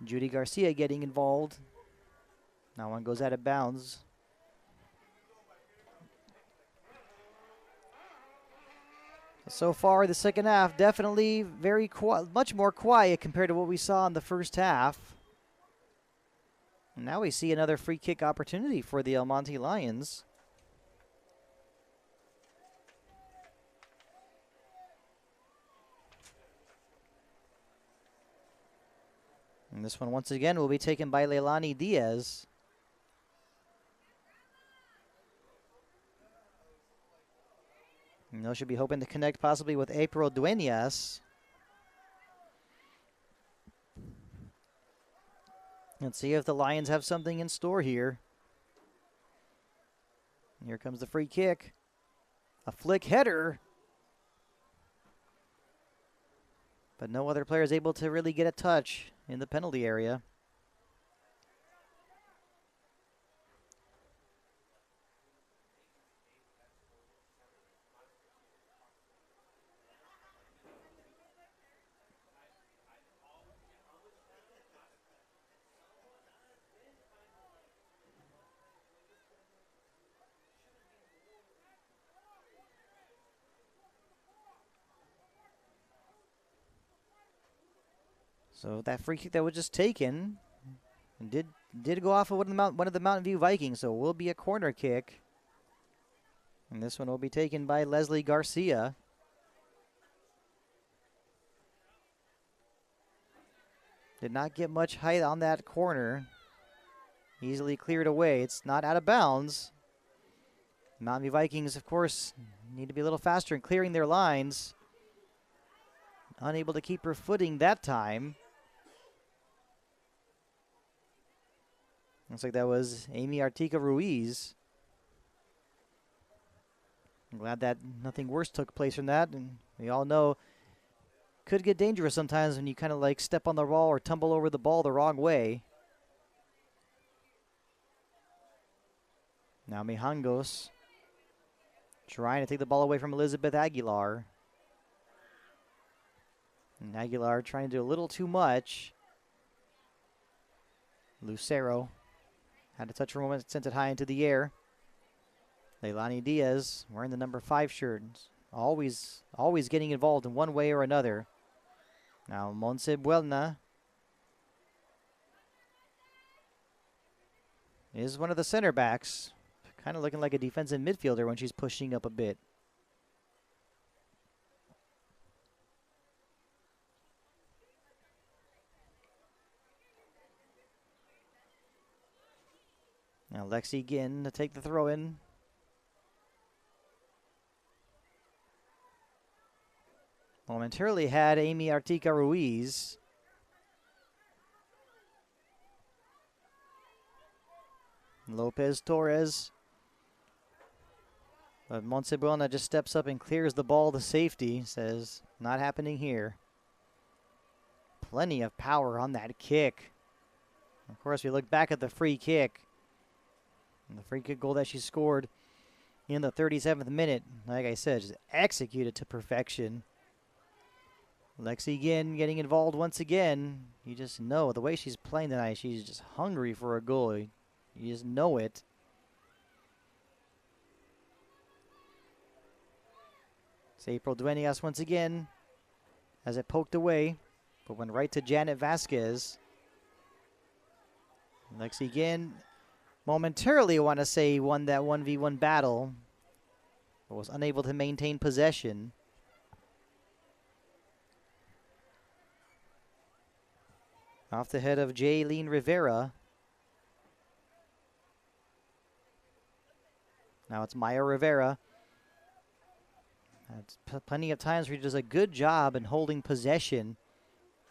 Speaker 1: Judy Garcia getting involved. Now one goes out of bounds. So far, the second half definitely much more quiet compared to what we saw in the first half. And now we see another free kick opportunity for the El Monte Lions. And this one, once again, will be taken by Leilani Diaz. And they'll should be hoping to connect possibly with April Dueñas. Let's see if the Lions have something in store here. Here comes the free kick. A flick header. But no other player is able to really get a touch in the penalty area. So that free kick that was just taken did go off of one of the Mountain View Vikings, so it will be a corner kick. And this one will be taken by Leslie Garcia. Did not get much height on that corner. Easily cleared away. It's not out of bounds. Mountain View Vikings, of course, need to be a little faster in clearing their lines. Unable to keep her footing that time. Looks like that was Amy Artica Ruiz. I'm glad that nothing worse took place from that. And we all know could get dangerous sometimes when you kind of like step on the ball or tumble over the ball the wrong way. Now Mijangos trying to take the ball away from Elizabeth Aguilar. And Aguilar trying to do a little too much. Lucero had to touch her moment, sent it high into the air. Leilani Diaz wearing the number 5 shirt. Always getting involved in one way or another. Now Monse Buelna is one of the center backs. Kind of looking like a defensive midfielder when she's pushing up a bit. Now Lexi Ginn to take the throw in. Momentarily had Amy Artica Ruiz. Lopez Torres. But Monsebuena just steps up and clears the ball to safety. Says, not happening here. Plenty of power on that kick. Of course, we look back at the free kick. And the free kick goal that she scored in the 37th minute. Like I said, just executed to perfection. Lexi again getting involved once again. You just know the way she's playing tonight. She's just hungry for a goal. You just know it. It's April Dueñas once again as it poked away, but went right to Janet Vasquez. Lexi again momentarily, I want to say, won that 1v1 battle, but was unable to maintain possession. Off the head of Jaylene Rivera. Now it's Maya Rivera. That's plenty of times where she does a good job in holding possession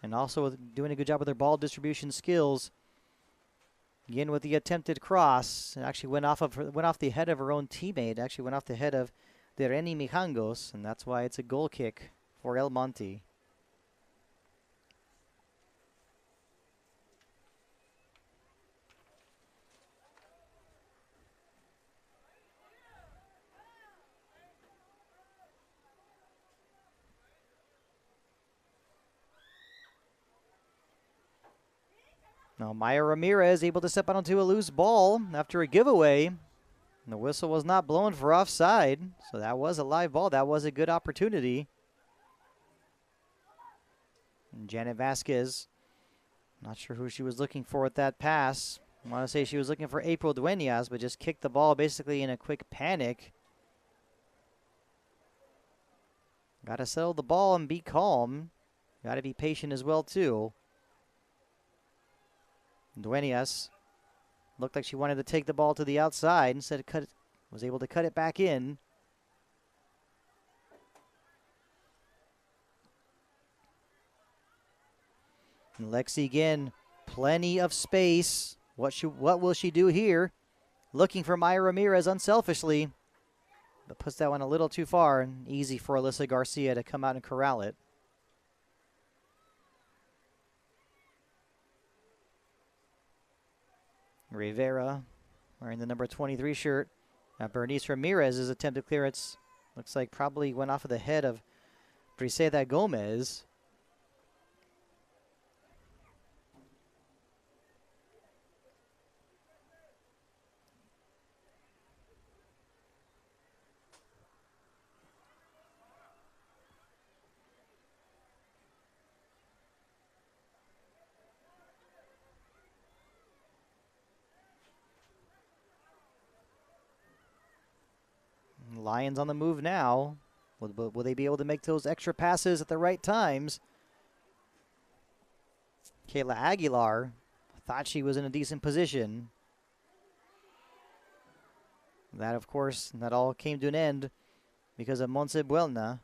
Speaker 1: and also doing a good job with her ball distribution skills. Again with the attempted cross. It actually went off the head of her own teammate. It actually went off the head of Dereni Mijangos, and that's why it's a goal kick for El Monte. Now Maya Ramirez able to step out onto a loose ball after a giveaway. And the whistle was not blown for offside, so that was a live ball. That was a good opportunity. And Janet Vasquez, not sure who she was looking for with that pass. I want to say she was looking for April Dueñas, but just kicked the ball basically in a quick panic. Got to settle the ball and be calm. Got to be patient as well, too. Dueñas looked like she wanted to take the ball to the outside. Instead, was able to cut it back in. And Lexi again, plenty of space. What will she do here? Looking for Maya Ramirez unselfishly, but puts that one a little too far, and easy for Alyssa Garcia to come out and corral it. Rivera wearing the number 23 shirt. Now Bernice Ramirez's attempted clearance looks like probably went off of the head of Briseida Gomez. Lions on the move now. Will they be able to make those extra passes at the right times? Kayla Aguilar thought she was in a decent position. That, of course, that all came to an end because of Montse Buelna.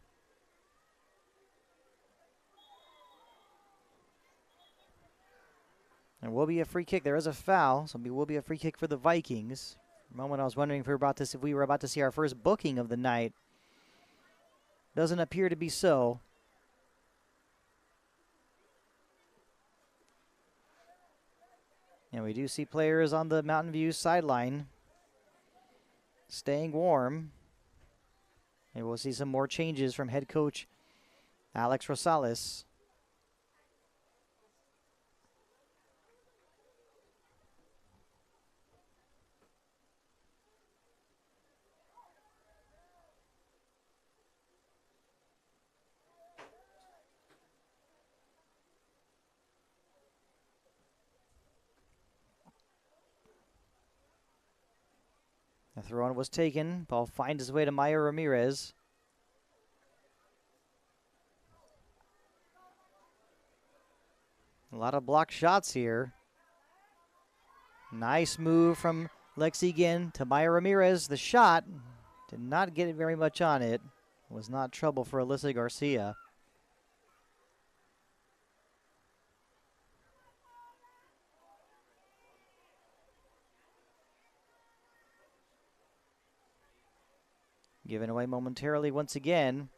Speaker 1: There will be a free kick. There is a foul, so it will be a free kick for the Vikings. For a moment, I was wondering if we were about to see our first booking of the night. Doesn't appear to be so. And we do see players on the Mountain View sideline staying warm. And we'll see some more changes from head coach Alex Rosales. The throw on was taken. Ball finds its way to Maya Ramirez. A lot of blocked shots here. Nice move from Lexi again to Maya Ramirez. The shot did not get very much on it. Was not trouble for Alyssa Garcia. Given away momentarily once again.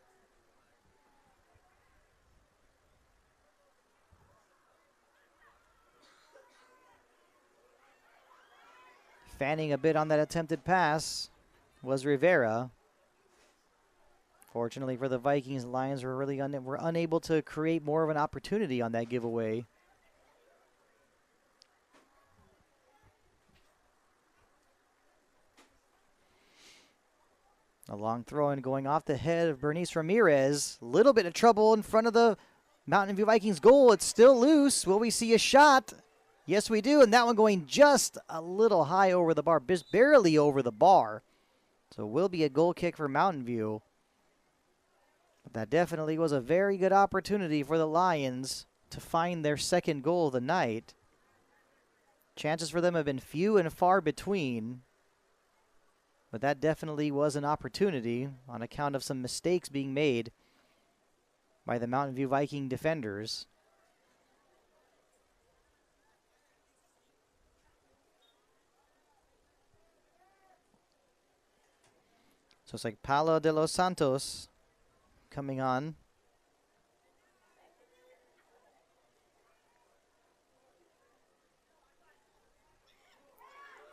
Speaker 1: Fanning a bit on that attempted pass was Rivera Fortunately for the Vikings, the Lions were really were unable to create more of an opportunity on that giveaway. A long throw in going off the head of Bernice Ramirez. A little bit of trouble in front of the Mountain View Vikings goal. It's still loose. Will we see a shot? Yes, we do. And that one going just a little high over the bar, just barely over the bar. So it will be a goal kick for Mountain View. But that definitely was a very good opportunity for the Lions to find their second goal of the night. Chances for them have been few and far between. But that definitely was an opportunity on account of some mistakes being made by the Mountain View Viking defenders. So it's like Paulo de los Santos coming on.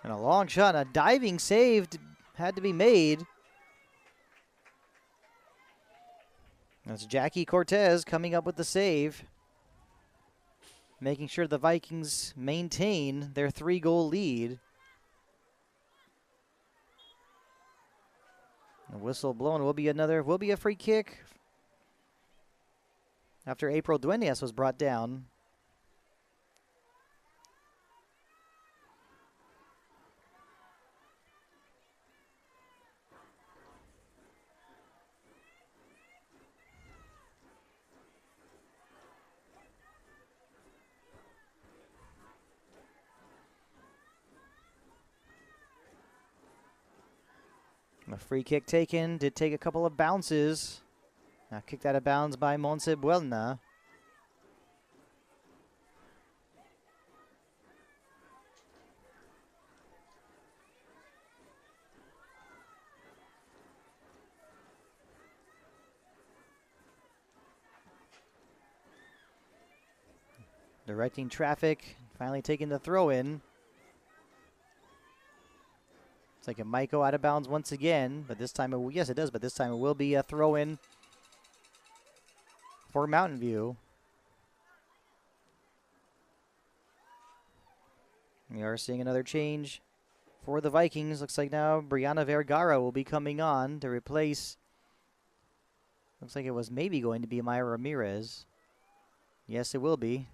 Speaker 1: And a long shot, a diving save had to be made. That's Jackie Cortez coming up with the save, making sure the Vikings maintain their 3-goal lead. The whistle blown will be a free kick after April Duenas was brought down. A free kick taken, did take a couple of bounces. Now kicked out of bounds by Monse Buelna. Directing traffic, finally taking the throw in. It's like it might go out of bounds once again, but this time, yes it does, but this time it will be a throw in for Mountain View. We are seeing another change for the Vikings. Looks like now Brianna Vergara will be coming on to replace, looks like it was maybe going to be Maya Ramirez. Yes, it will be.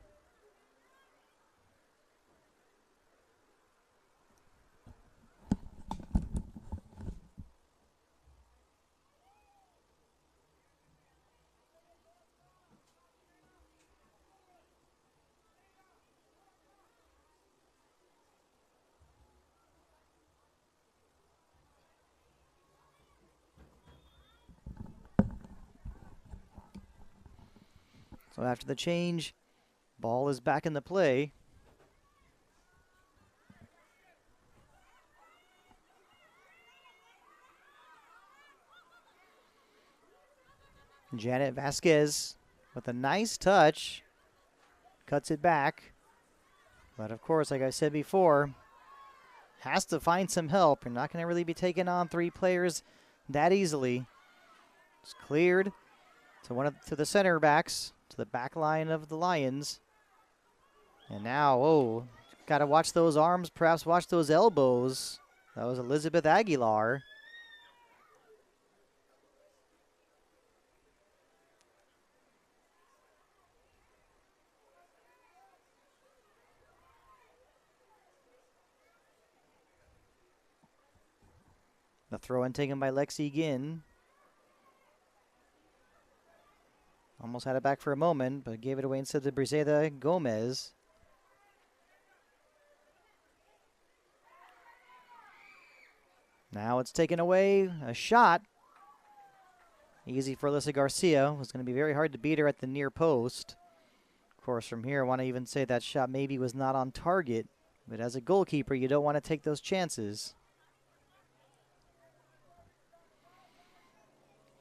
Speaker 1: So after the change, ball is back in the play. Janet Vasquez with a nice touch, cuts it back. But of course, like I said before, has to find some help. You're not going to really be taking on 3 players that easily. It's cleared to the center backs, to the back line of the Lions. And now, got to watch those arms, perhaps watch those elbows. That was Elizabeth Aguilar. The throw-in taken by Lexi Ginn. Almost had it back for a moment, but gave it away instead to Brizeda Gomez. Now it's taken away. A shot. Easy for Alyssa Garcia. It was going to be very hard to beat her at the near post. Of course, from here, I want to even say that shot maybe was not on target. But as a goalkeeper, you don't want to take those chances.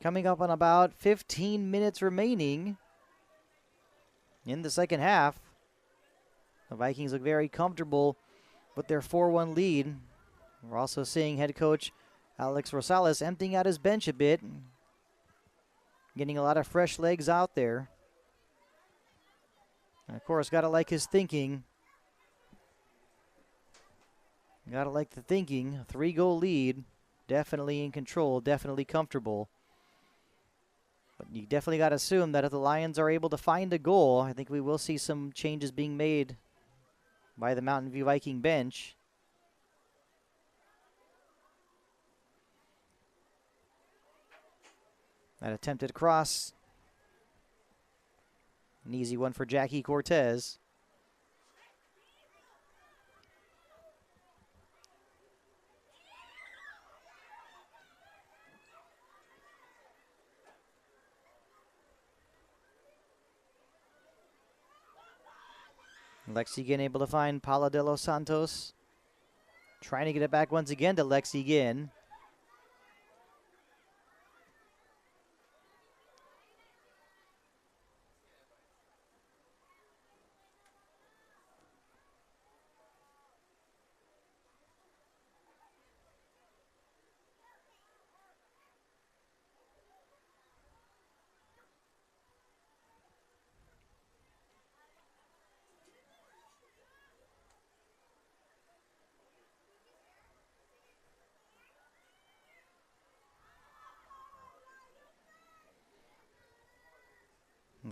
Speaker 1: Coming up on about 15 minutes remaining in the second half. The Vikings look very comfortable with their 4-1 lead. We're also seeing head coach Alex Rosales emptying out his bench a bit. getting a lot of fresh legs out there. And of course, got to like his thinking. Got to like the thinking. A 3-goal lead. Definitely in control, definitely comfortable. But you definitely got to assume that if the Lions are able to find a goal, I think we will see some changes being made by the Mountain View Viking bench. That attempted cross. An easy one for Jackie Cortez. Lexi Ginn able to find Paula de los Santos. Trying to get it back once again to Lexi Ginn.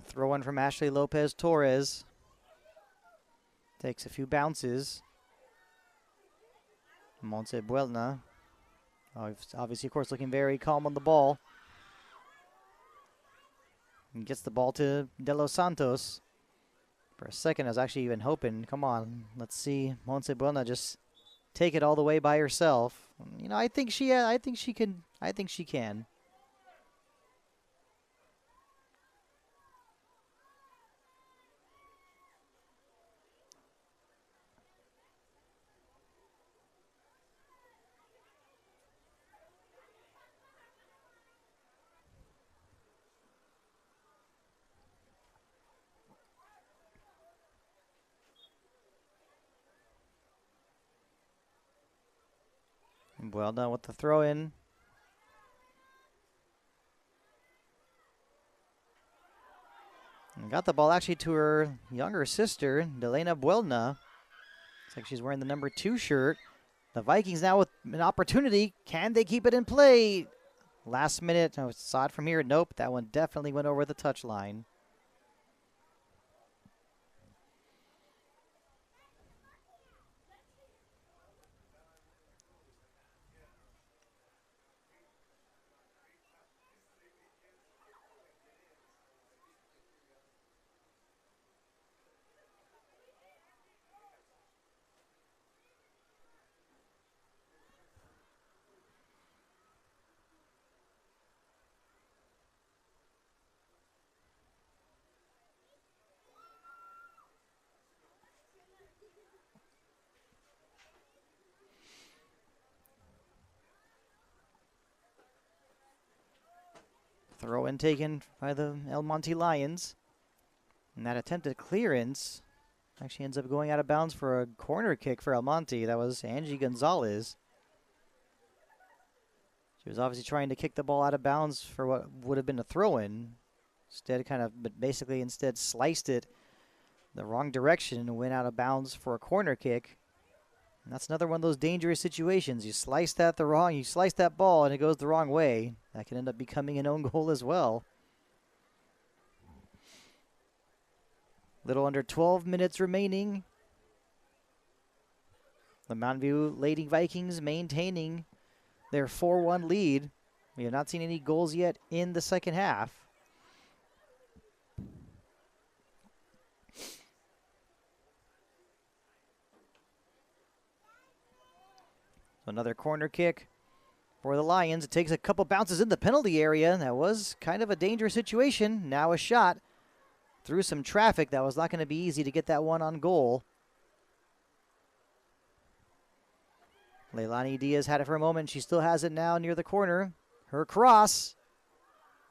Speaker 1: Throw in from Ashley Lopez Torres. Takes a few bounces. Montse Buelna. Obviously, of course, looking very calm on the ball. And gets the ball to De Los Santos. For a second, I was actually even hoping, come on, let's see Montse Buelna just take it all the way by herself. You know, I think she can. Well done with the throw in. And got the ball actually to her younger sister, Delena Buelna. Looks like she's wearing the number 2 shirt. The Vikings now with an opportunity. Can they keep it in play? Last minute. I saw it from here. Nope. That one definitely went over the touchline. Throw in taken by the El Monte Lions. And that attempted clearance actually ends up going out of bounds for a corner kick for El Monte. That was Angie Gonzalez. She was obviously trying to kick the ball out of bounds for what would have been a throw-in. Instead sliced it the wrong direction and went out of bounds for a corner kick. And that's another one of those dangerous situations. You slice that ball and it goes the wrong way. That can end up becoming an own goal as well. Little under 12 minutes remaining. The Mountain View Lady Vikings maintaining their 4-1 lead. We have not seen any goals yet in the second half. Another corner kick for the Lions. It takes a couple bounces in the penalty area. That was kind of a dangerous situation. Now a shot through some traffic. That was not going to be easy to get that one on goal. Leilani Diaz had it for a moment. She still has it now near the corner. Her cross.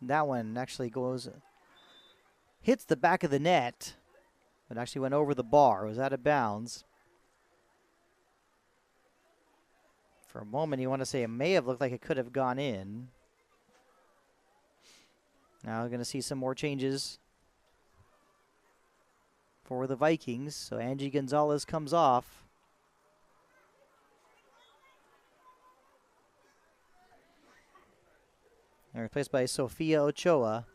Speaker 1: That one actually hits the back of the net. It actually went over the bar. It was out of bounds. For a moment, you want to say it may have looked like it could have gone in. Now we're going to see some more changes for the Vikings. So Angie Gonzalez comes off. And replaced by Sofia Ochoa.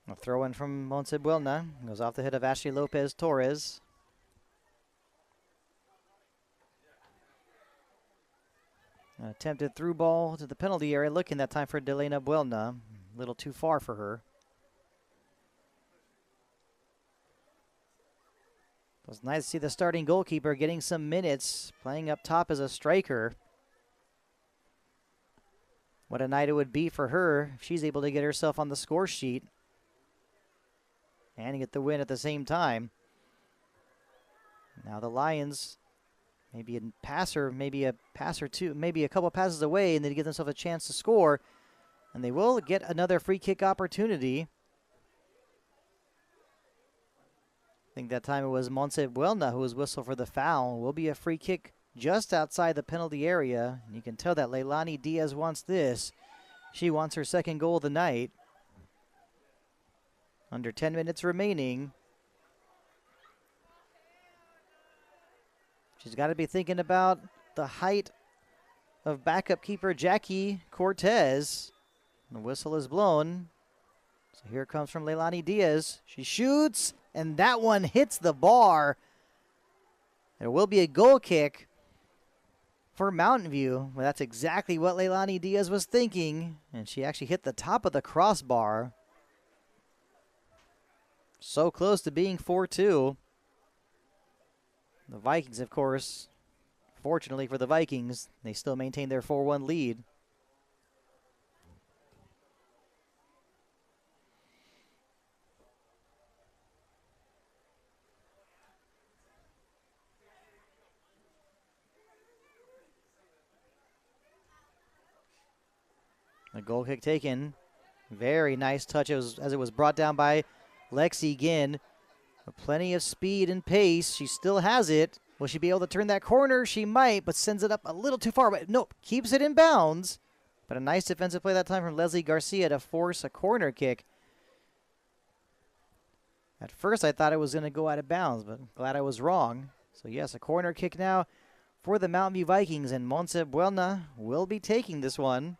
Speaker 1: A throw in from Montse Buelna. Goes off the head of Ashley Lopez Torres. An attempted through ball to the penalty area. Looking that time for Delena Buelna. A little too far for her. It was nice to see the starting goalkeeper getting some minutes, playing up top as a striker. What a night it would be for her if she's able to get herself on the score sheet and get the win at the same time. Now the Lions, maybe a pass or two, maybe a couple passes away, and they give themselves a chance to score, and they will get another free kick opportunity. I think that time it was Montse Buelna who was whistled for the foul. Will be a free kick just outside the penalty area. And you can tell that Leilani Diaz wants this. She wants her second goal of the night. Under 10 minutes remaining. She's got to be thinking about the height of backup keeper Jackie Cortez. The whistle is blown. So here it comes from Leilani Diaz. She shoots, and that one hits the bar. There will be a goal kick for Mountain View. Well, that's exactly what Leilani Diaz was thinking, and she actually hit the top of the crossbar. So close to being 4-2. The Vikings, of course, fortunately for the Vikings, they still maintain their 4-1 lead. A goal kick taken. Very nice touch as it was brought down by Lexi Ginn. Plenty of speed and pace. She still has it. Will she be able to turn that corner? She might, but sends it up a little too far. But nope, keeps it in bounds. But a nice defensive play that time from Leslie Garcia to force a corner kick. At first, I thought it was going to go out of bounds, but glad I was wrong. So yes, a corner kick now for the Mountain View Vikings, and Montse Buelna will be taking this one.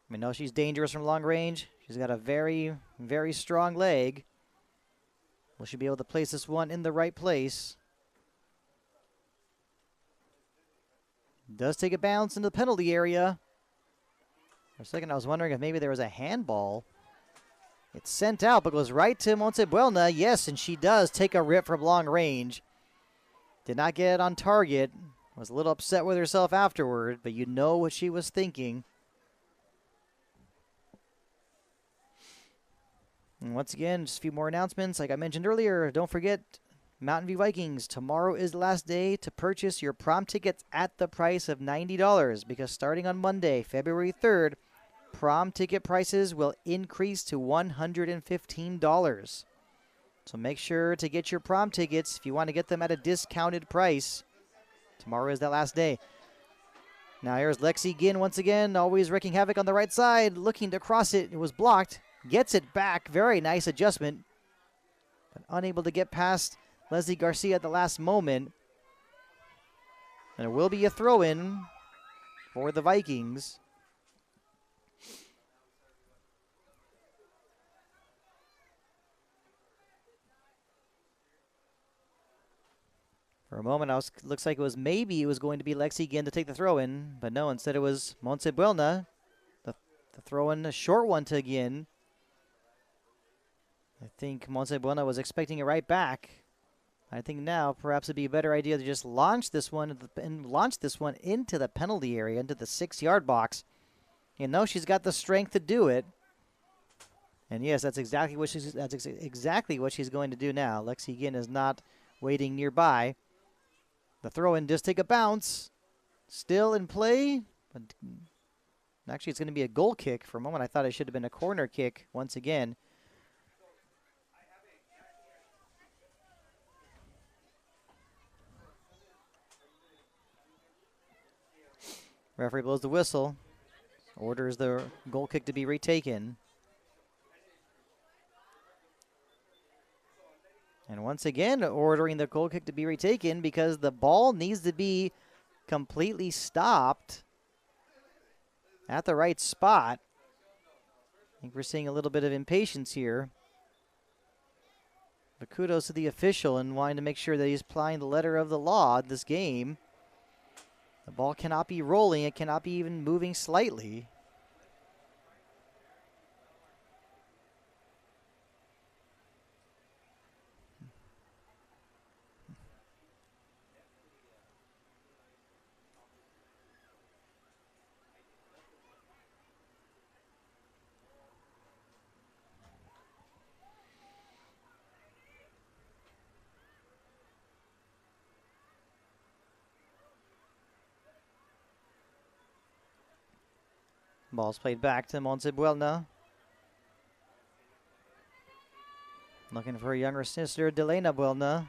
Speaker 1: We know she's dangerous from long range. She's got a very, very strong leg. Will she be able to place this one in the right place? Does take a bounce into the penalty area. For a second, I was wondering if maybe there was a handball. It's sent out, but goes right to Montse Buelna. Yes, and she does take a rip from long range. Did not get it on target. Was a little upset with herself afterward, but you know what she was thinking. And once again, just a few more announcements. Like I mentioned earlier, don't forget, Mountain View Vikings, tomorrow is the last day to purchase your prom tickets at the price of $90, because starting on Monday, February 3rd, prom ticket prices will increase to $115. So make sure to get your prom tickets if you want to get them at a discounted price. Tomorrow is that last day. Now here's Lexi Ginn once again, always wreaking havoc on the right side, looking to cross it. It was blocked. Gets it back. Very nice adjustment. But unable to get past Leslie Garcia at the last moment. And it will be a throw-in for the Vikings. For a moment, looks like it was going to be Lexi Ginn to take the throw-in. But no, instead it was Montse Buelna. The throw-in, a short one to Ginn. I think Montse Buelna was expecting it right back. I think now perhaps it'd be a better idea to just launch this one into the penalty area, into the 6-yard box. You know she's got the strength to do it. And yes, that's exactly what she's going to do now. Lexi Ginn is not waiting nearby. The throw-in does take a bounce. Still in play. But actually, it's going to be a goal kick. For a moment, I thought it should have been a corner kick once again. Referee blows the whistle. Orders the goal kick to be retaken. And once again, ordering the goal kick to be retaken because the ball needs to be completely stopped at the right spot. I think we're seeing a little bit of impatience here. But kudos to the official in wanting to make sure that he's applying the letter of the law in this game. The ball cannot be rolling. It cannot be even moving slightly. Ball's played back to Montebuelna. Looking for her younger sister, Delena Buelna.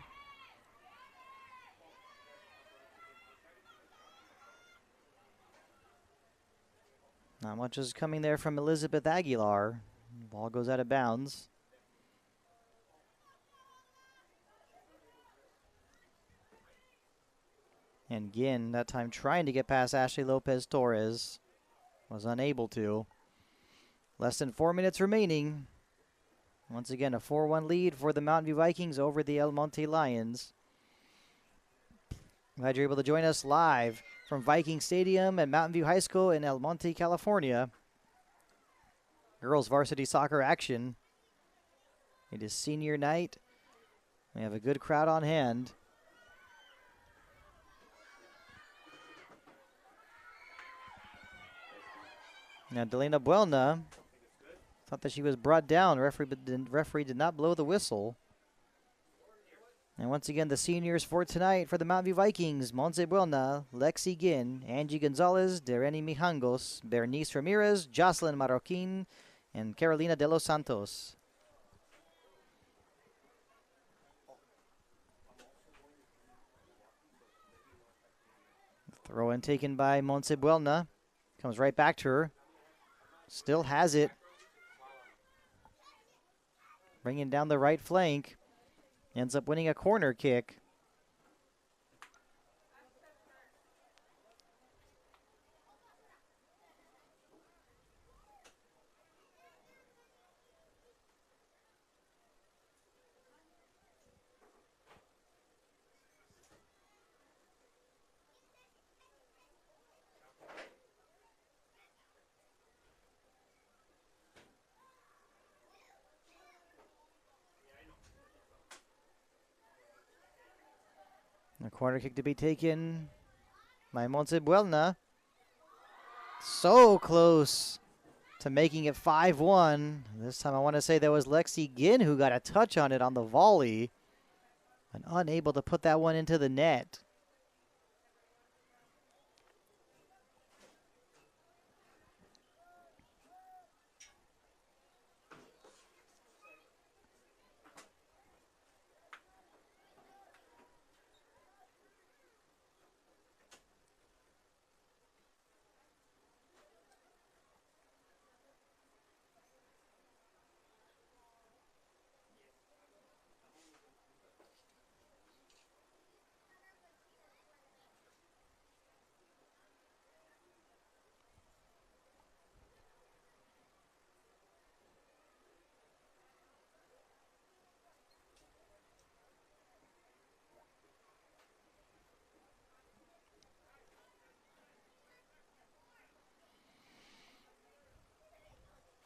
Speaker 1: Not much is coming there from Elizabeth Aguilar. Ball goes out of bounds. And Ginn, that time trying to get past Ashley Lopez-Torres. Was unable to. Less than 4 minutes remaining. Once again, a 4-1 lead for the Mountain View Vikings over the El Monte Lions. Glad you're able to join us live from Viking Stadium at Mountain View High School in El Monte, California. Girls varsity soccer action. It is senior night. We have a good crowd on hand. Now, Delena Buelna thought that she was brought down. Referee did not blow the whistle. And once again, the seniors for tonight for the Mountain View Vikings: Montse Buelna, Lexi Ginn, Angie Gonzalez, Dereni Mijangos, Bernice Ramirez, Jocelyn Marroquin, and Carolina de los Santos. Throw in taken by Montse Buelna. Comes right back to her. Still has it. Bringing down the right flank. Ends up winning a corner kick. A corner kick to be taken by Montse Buelna. So close to making it 5-1. This time I want to say that was Lexi Ginn who got a touch on it on the volley and unable to put that one into the net.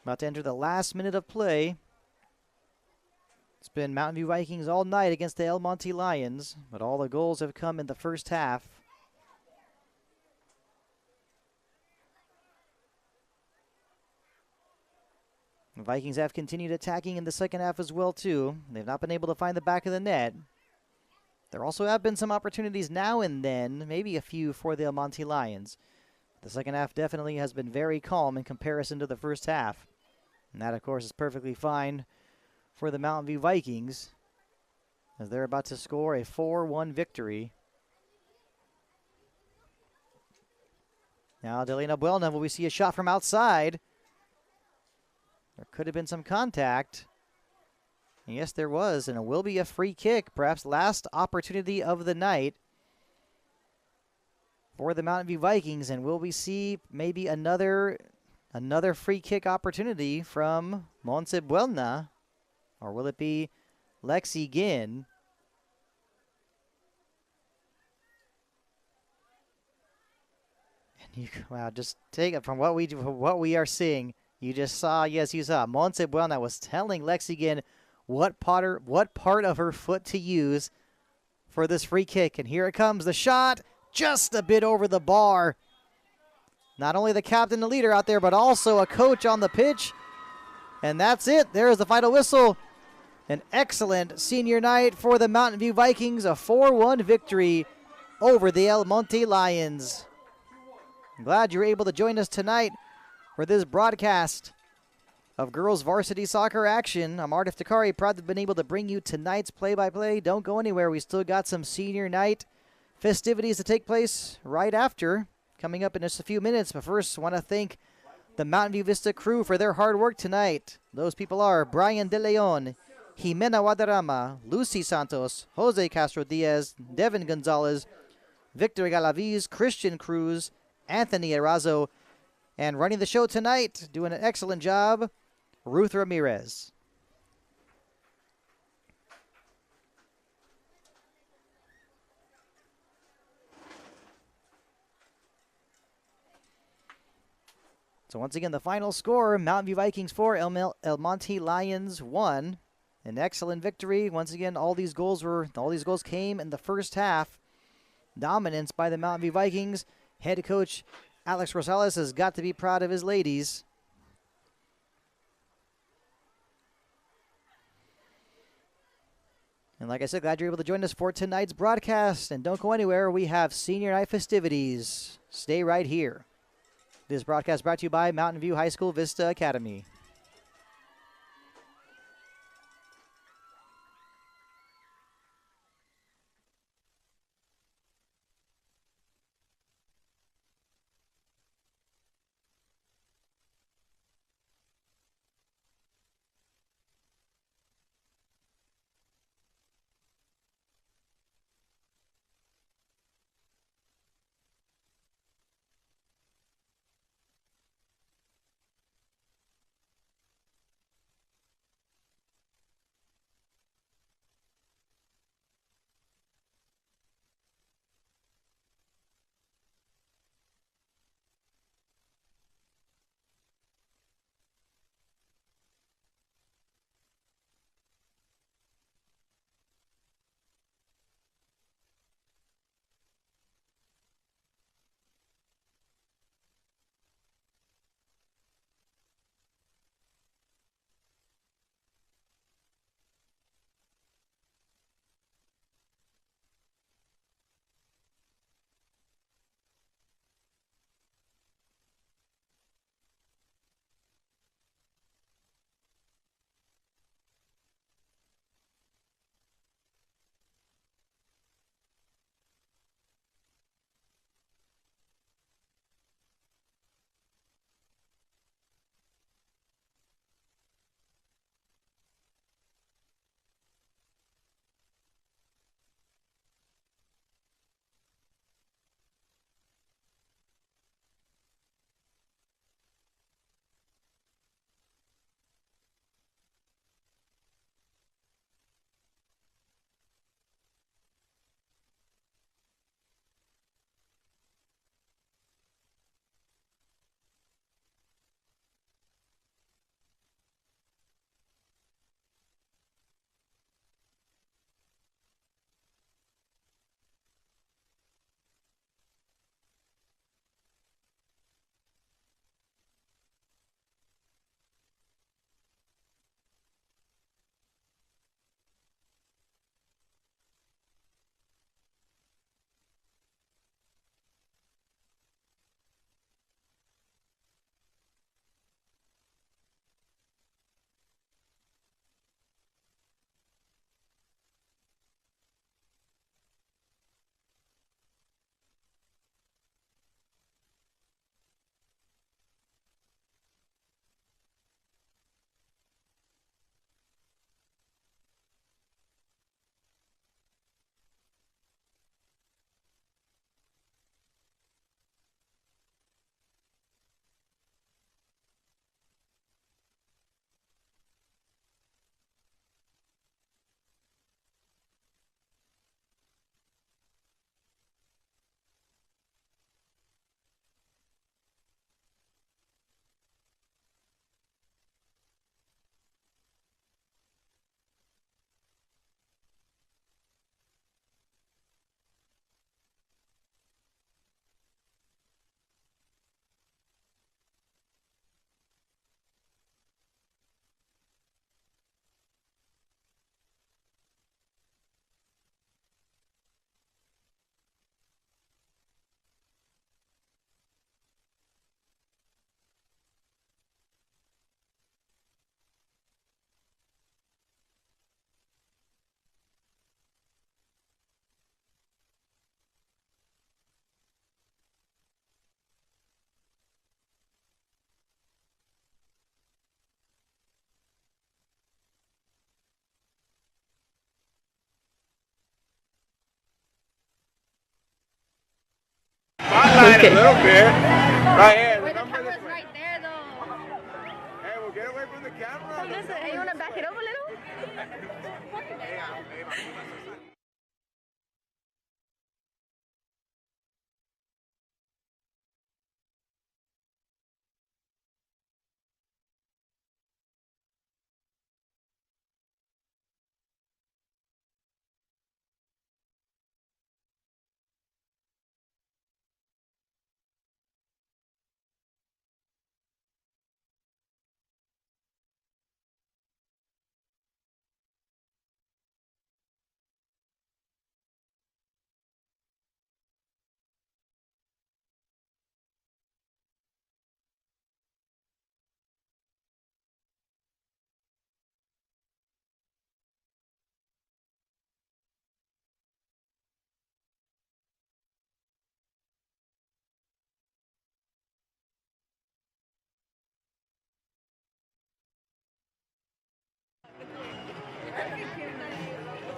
Speaker 1: About to enter the last minute of play. It's been Mountain View Vikings all night against the El Monte Lions, but all the goals have come in the first half. The Vikings have continued attacking in the second half as well, too. They've not been able to find the back of the net. There also have been some opportunities now and then, maybe a few for the El Monte Lions. The second half definitely has been very calm in comparison to the first half. And that, of course, is perfectly fine for the Mountain View Vikings, as they're about to score a 4-1 victory. Now, Delena Buelna, will we see a shot from outside? There could have been some contact. And yes, there was, and it will be a free kick, perhaps last opportunity of the night for the Mountain View Vikings. And will we see maybe another free kick opportunity from Montse Buelna? Or will it be Lexi Ginn? And wow, just take it from what we are seeing. You just saw, yes, you saw Montse Buelna was telling Lexi Ginn what part of her foot to use for this free kick. And here it comes, the shot, just a bit over the bar. Not only the captain, the leader out there, but also a coach on the pitch. And that's it. There is the final whistle. An excellent senior night for the Mountain View Vikings, a 4-1 victory over the El Monte Lions. I'm glad you were able to join us tonight for this broadcast of girls varsity soccer action. I'm Art Iftikhari, proud to have been able to bring you tonight's play-by-play. Don't go anywhere. We still got some senior night festivities to take place right after, coming up in just a few minutes. But first, I want to thank the Mountain View Vista crew for their hard work tonight. Those people are Brian De Leon, Jimena Guadarrama, Lucy Santos, Jose Castro Diaz, Devin Gonzalez, Victor Galaviz, Christian Cruz, Anthony Erazo, and running the show tonight, doing an excellent job, Ruth Ramirez. So once again, the final score, Mountain View Vikings 4, El Monte Lions 1. An excellent victory. Once again, all these goals came in the first half. Dominance by the Mountain View Vikings. Head coach Alex Rosales has got to be proud of his ladies. And like I said, glad you're able to join us for tonight's broadcast. And don't go anywhere. We have senior night festivities. Stay right here. This broadcast brought to you by Mountain View High School Vista Academy.
Speaker 2: Okay.
Speaker 3: A little bit. Right here.
Speaker 4: Wait, the camera's right there, though.
Speaker 3: Hey, we'll get away from the camera.
Speaker 4: Listen, hey, you want to back it up a little?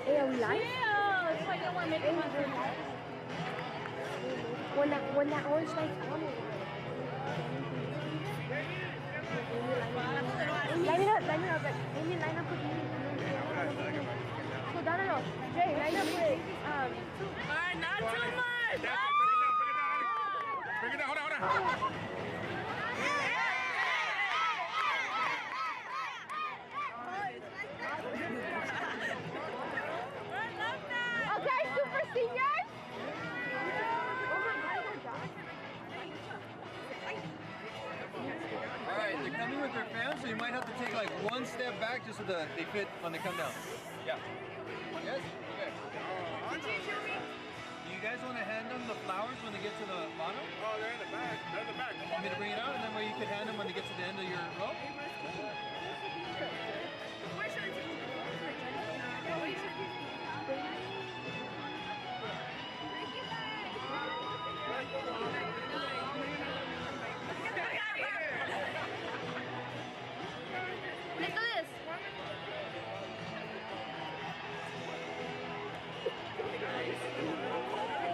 Speaker 4: Hey, are we live? Yeah, it's like I want to make it when that orange light's on. Line it up, like, maybe line up with me. So, no. Jay, line up with, Alright, not too much!
Speaker 3: Bring it down, hold on.
Speaker 4: Okay, super seniors!
Speaker 5: Alright, they're coming with their fans, so you might have to take like one step back just so that they fit when they come down. Yeah. Yes? Okay. Do you guys want to hand them the flowers when they get to the bottom?
Speaker 3: Oh, they're in the back. They're in the back.
Speaker 5: Want me to bring it out and then where you can hand them when they get to the end of your row?
Speaker 4: Nicholas!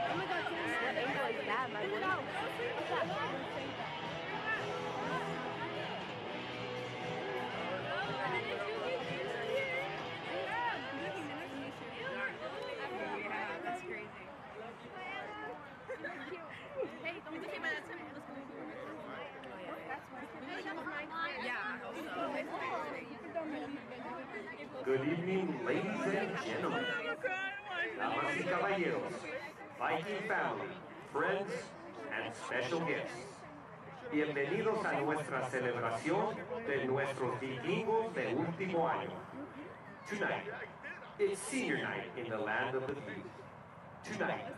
Speaker 4: Oh my god, what angle is that? My goodness. What's that? That's crazy. Hey, don't take my time.
Speaker 6: Good evening, ladies and gentlemen, damas y caballeros, Viking family, friends, and special guests. Bienvenidos a nuestra celebración de nuestros vikingos de último año. Tonight, it's senior night in the land of the free. Tonight,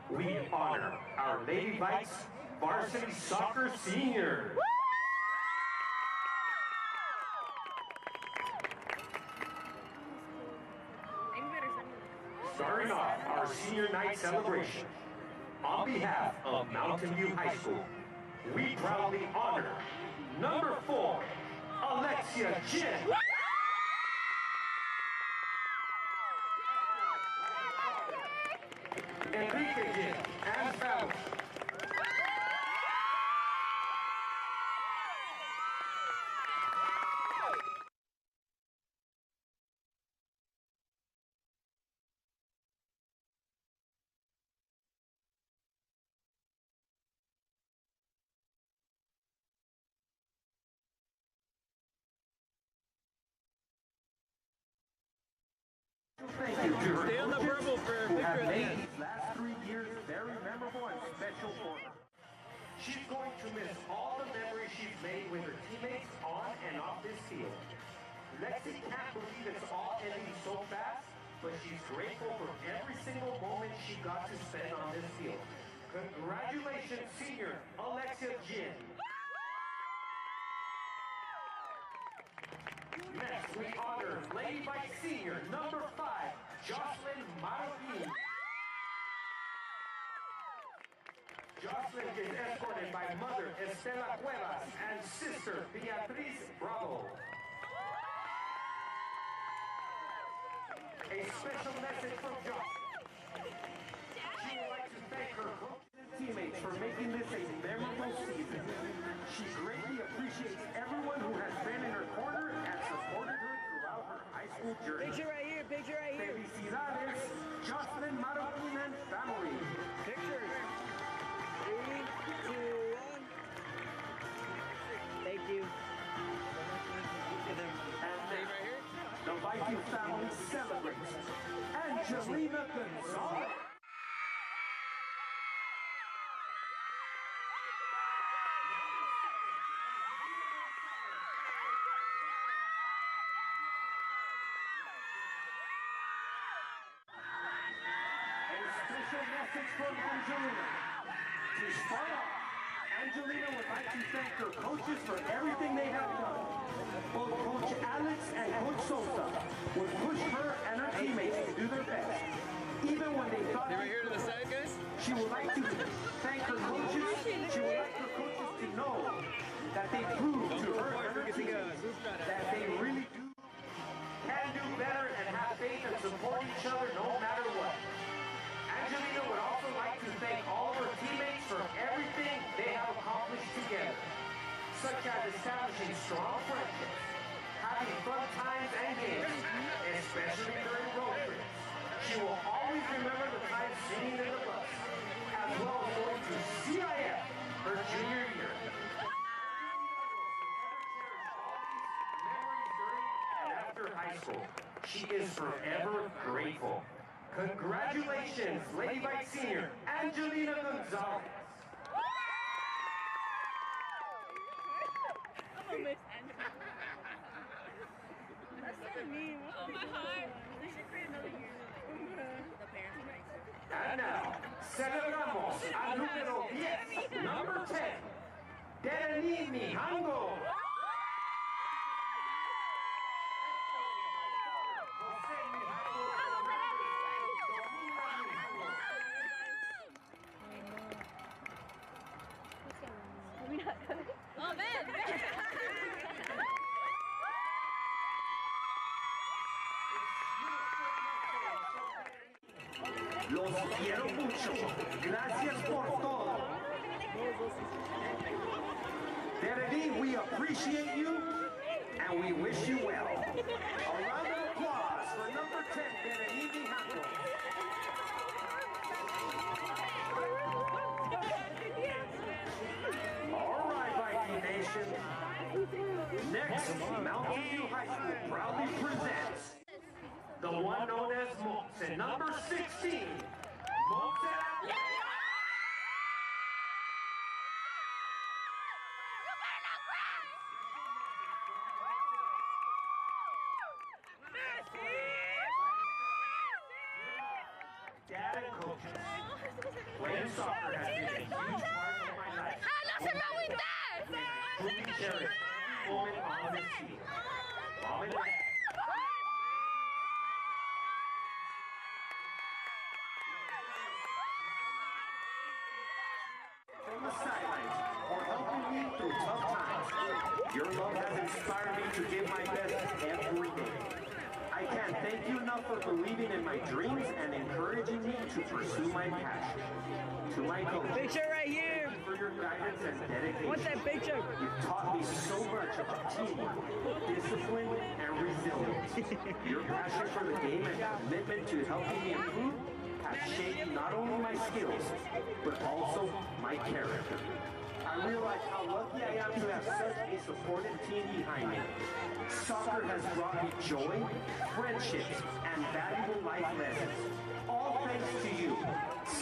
Speaker 6: we honor our Lady Vikes varsity soccer seniors. Starting off our senior night celebration, on behalf of Mountain View High School, we proudly honor number 4, Alexia Jin. Enrique Jin and family. Thank you to her
Speaker 5: Stay on the purple for a
Speaker 6: who have
Speaker 5: picture at the
Speaker 6: made
Speaker 5: end.
Speaker 6: these last 3 years very memorable and special for her. She's going to miss all the memories she's made with her teammates on and off this field. Lexi can't believe it's all ending so fast, but she's grateful for every single moment she got to spend on this field. Congratulations, senior Alexia Jin. Next, we honor Lady Vike Senior number 5, Jocelyn Marroquin. Jocelyn is escorted by mother Estela Cuevas and sister Beatriz Bravo. A special message from Jocelyn. She would like to thank her coaches and teammates for making this She greatly appreciates everyone who has been in her corner and supported her throughout her high school journey.
Speaker 2: Picture right here, picture right here.
Speaker 6: Felicidades, Jocelyn Marroquin and family.
Speaker 2: Pictures. 3, 2, 1. Thank you.
Speaker 6: And now, the Viking family celebrates Angelina Gonzalez. Message from Angelina. To start off, Angelina would like to thank her coaches for everything they have done. Both Coach Alex and Coach Sosa would push her and her teammates to do their best. Even when they thought
Speaker 5: Right here to the side, guys.
Speaker 6: she would like to thank her coaches. She would like her coaches to know that they proved to her and her teammates that they really can do better and have faith and support each other no matter what. Angelina would also like to thank all of her teammates for everything they have accomplished together, such as establishing strong friendships, having fun times and games, especially during road trips. She will always remember the time singing in the bus, as well as going to CIF her junior year. Memories during and after high school. She is forever grateful. Congratulations, Lady Viking Senior, Angelina Gonzalez.
Speaker 4: I'm gonna miss Angela. That's so mean. Oh, my heart. They should create another year. The parents are nice.
Speaker 6: And now, celebramos al número 10, number 10, Denny Mijango.
Speaker 4: Oh, man.
Speaker 6: Los quiero mucho. Gracias por todo. Denny, we appreciate you and we wish you well. A round of applause for number 10, Denny Mijango. All right, Viking Nation. Next, Mountain View High School proudly presents the one known as Montse, number 16. Montse. Dad and coaches. Playing soccer has been a huge part of my life. Truly cherish every moment on this field. Mom and Dad. From the sidelines for helping me through tough times. Your love has inspired me to give my best every day. I can't thank you enough for believing in my dreams and encouraging me to pursue my passion. To my coach,
Speaker 2: Picture right here.
Speaker 6: thank you for your guidance and dedication.
Speaker 2: What's that picture?
Speaker 6: You've taught me so much about teamwork, discipline, and resilience. Your passion for the game and commitment to helping me improve have shaped not only my skills, but also my character. I realize how lucky I am to have such a supportive team behind me. Soccer has brought me joy, friendships, and valuable life lessons. All thanks to you.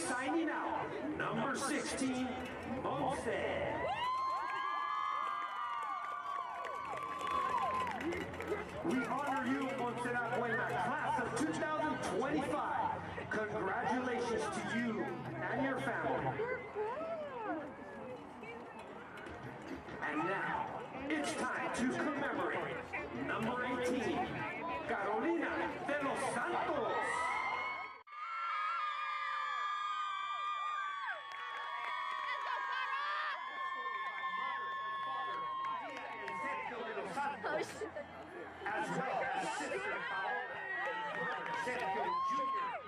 Speaker 6: Signing out, number 16, Montse. We honor you, Montse La Buena, class of 2025. Congratulations to you and your family. And now, it's time to commemorate number 18, Carolina de los Santos. As well as sister Paola, brother Sergio Jr.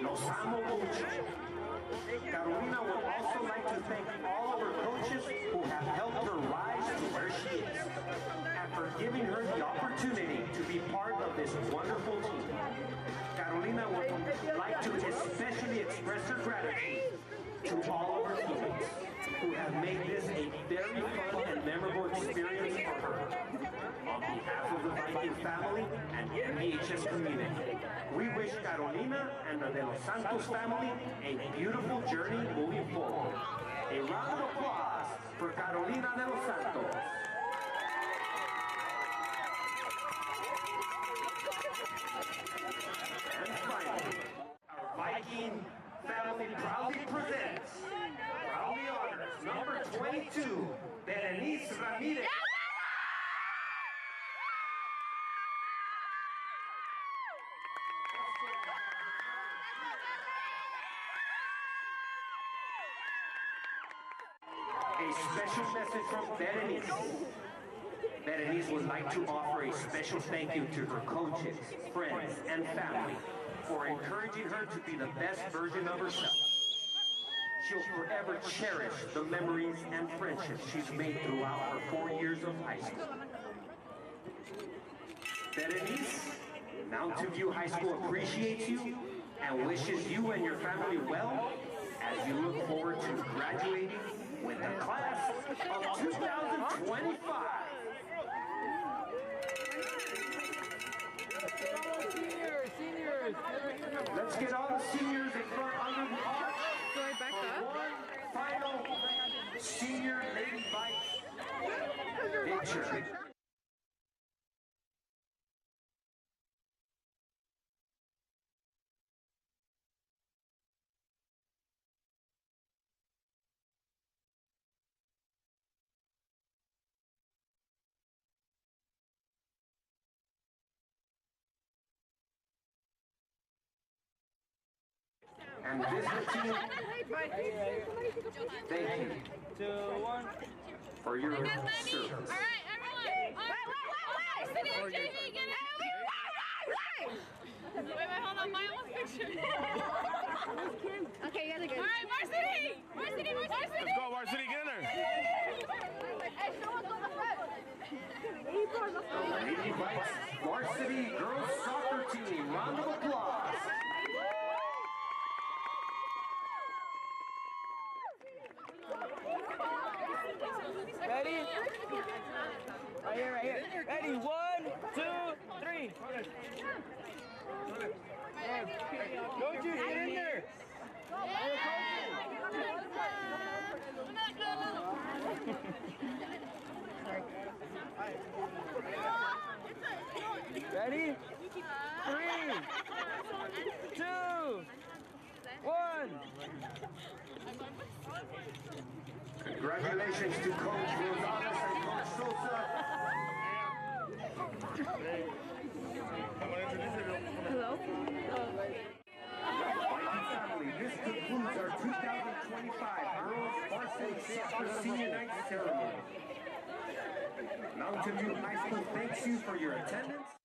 Speaker 6: Los amo mucho. Carolina would also like to thank all of her coaches who have helped her rise to where she is, and for giving her the opportunity to be part of this wonderful team. Carolina would like to especially express her gratitude to all of her teammates who have made this a very fun and memorable experience for her. On behalf of the Viking family and MVHS community, we wish Carolina and the De Los Santos family a beautiful journey moving forward. A round of applause for Carolina De Los Santos. And finally, our Viking family proudly presents, proudly honors, number 22, Berenice Ramirez. A special message from Berenice. Berenice would like to offer a special thank you to her coaches, friends, and family for encouraging her to be the best version of herself. She'll forever cherish the memories and friendships she's made throughout her 4 years of high school. Berenice, Mountain View High School appreciates you and wishes you and your family well as you look forward to graduating with the class of 2025.
Speaker 2: Seniors.
Speaker 6: Let's get all the seniors in front under the arch for one final senior Lady Vikes picture. And this team, thank you
Speaker 2: 2, 1.
Speaker 6: for your service.
Speaker 4: All right, everyone. Wait, hold on. My own picture. Okay, you guys are good. All right, Varsity.
Speaker 3: Let's go, Varsity, get in there.
Speaker 4: Hey, someone go to the front.
Speaker 6: Lady Vikes Varsity Girls Soccer Team, round of applause.
Speaker 2: Ready? Right here. Ready? 1, 2, 3. Don't you get in there. Ready? 3, 2, 1.
Speaker 6: Congratulations to Coach Rosales and Coach Sosa.
Speaker 4: Hello?
Speaker 6: Viking family, this concludes our 2025 Girls Varsity Soccer Senior Night Ceremony. Mountain View High School thanks you for your attendance.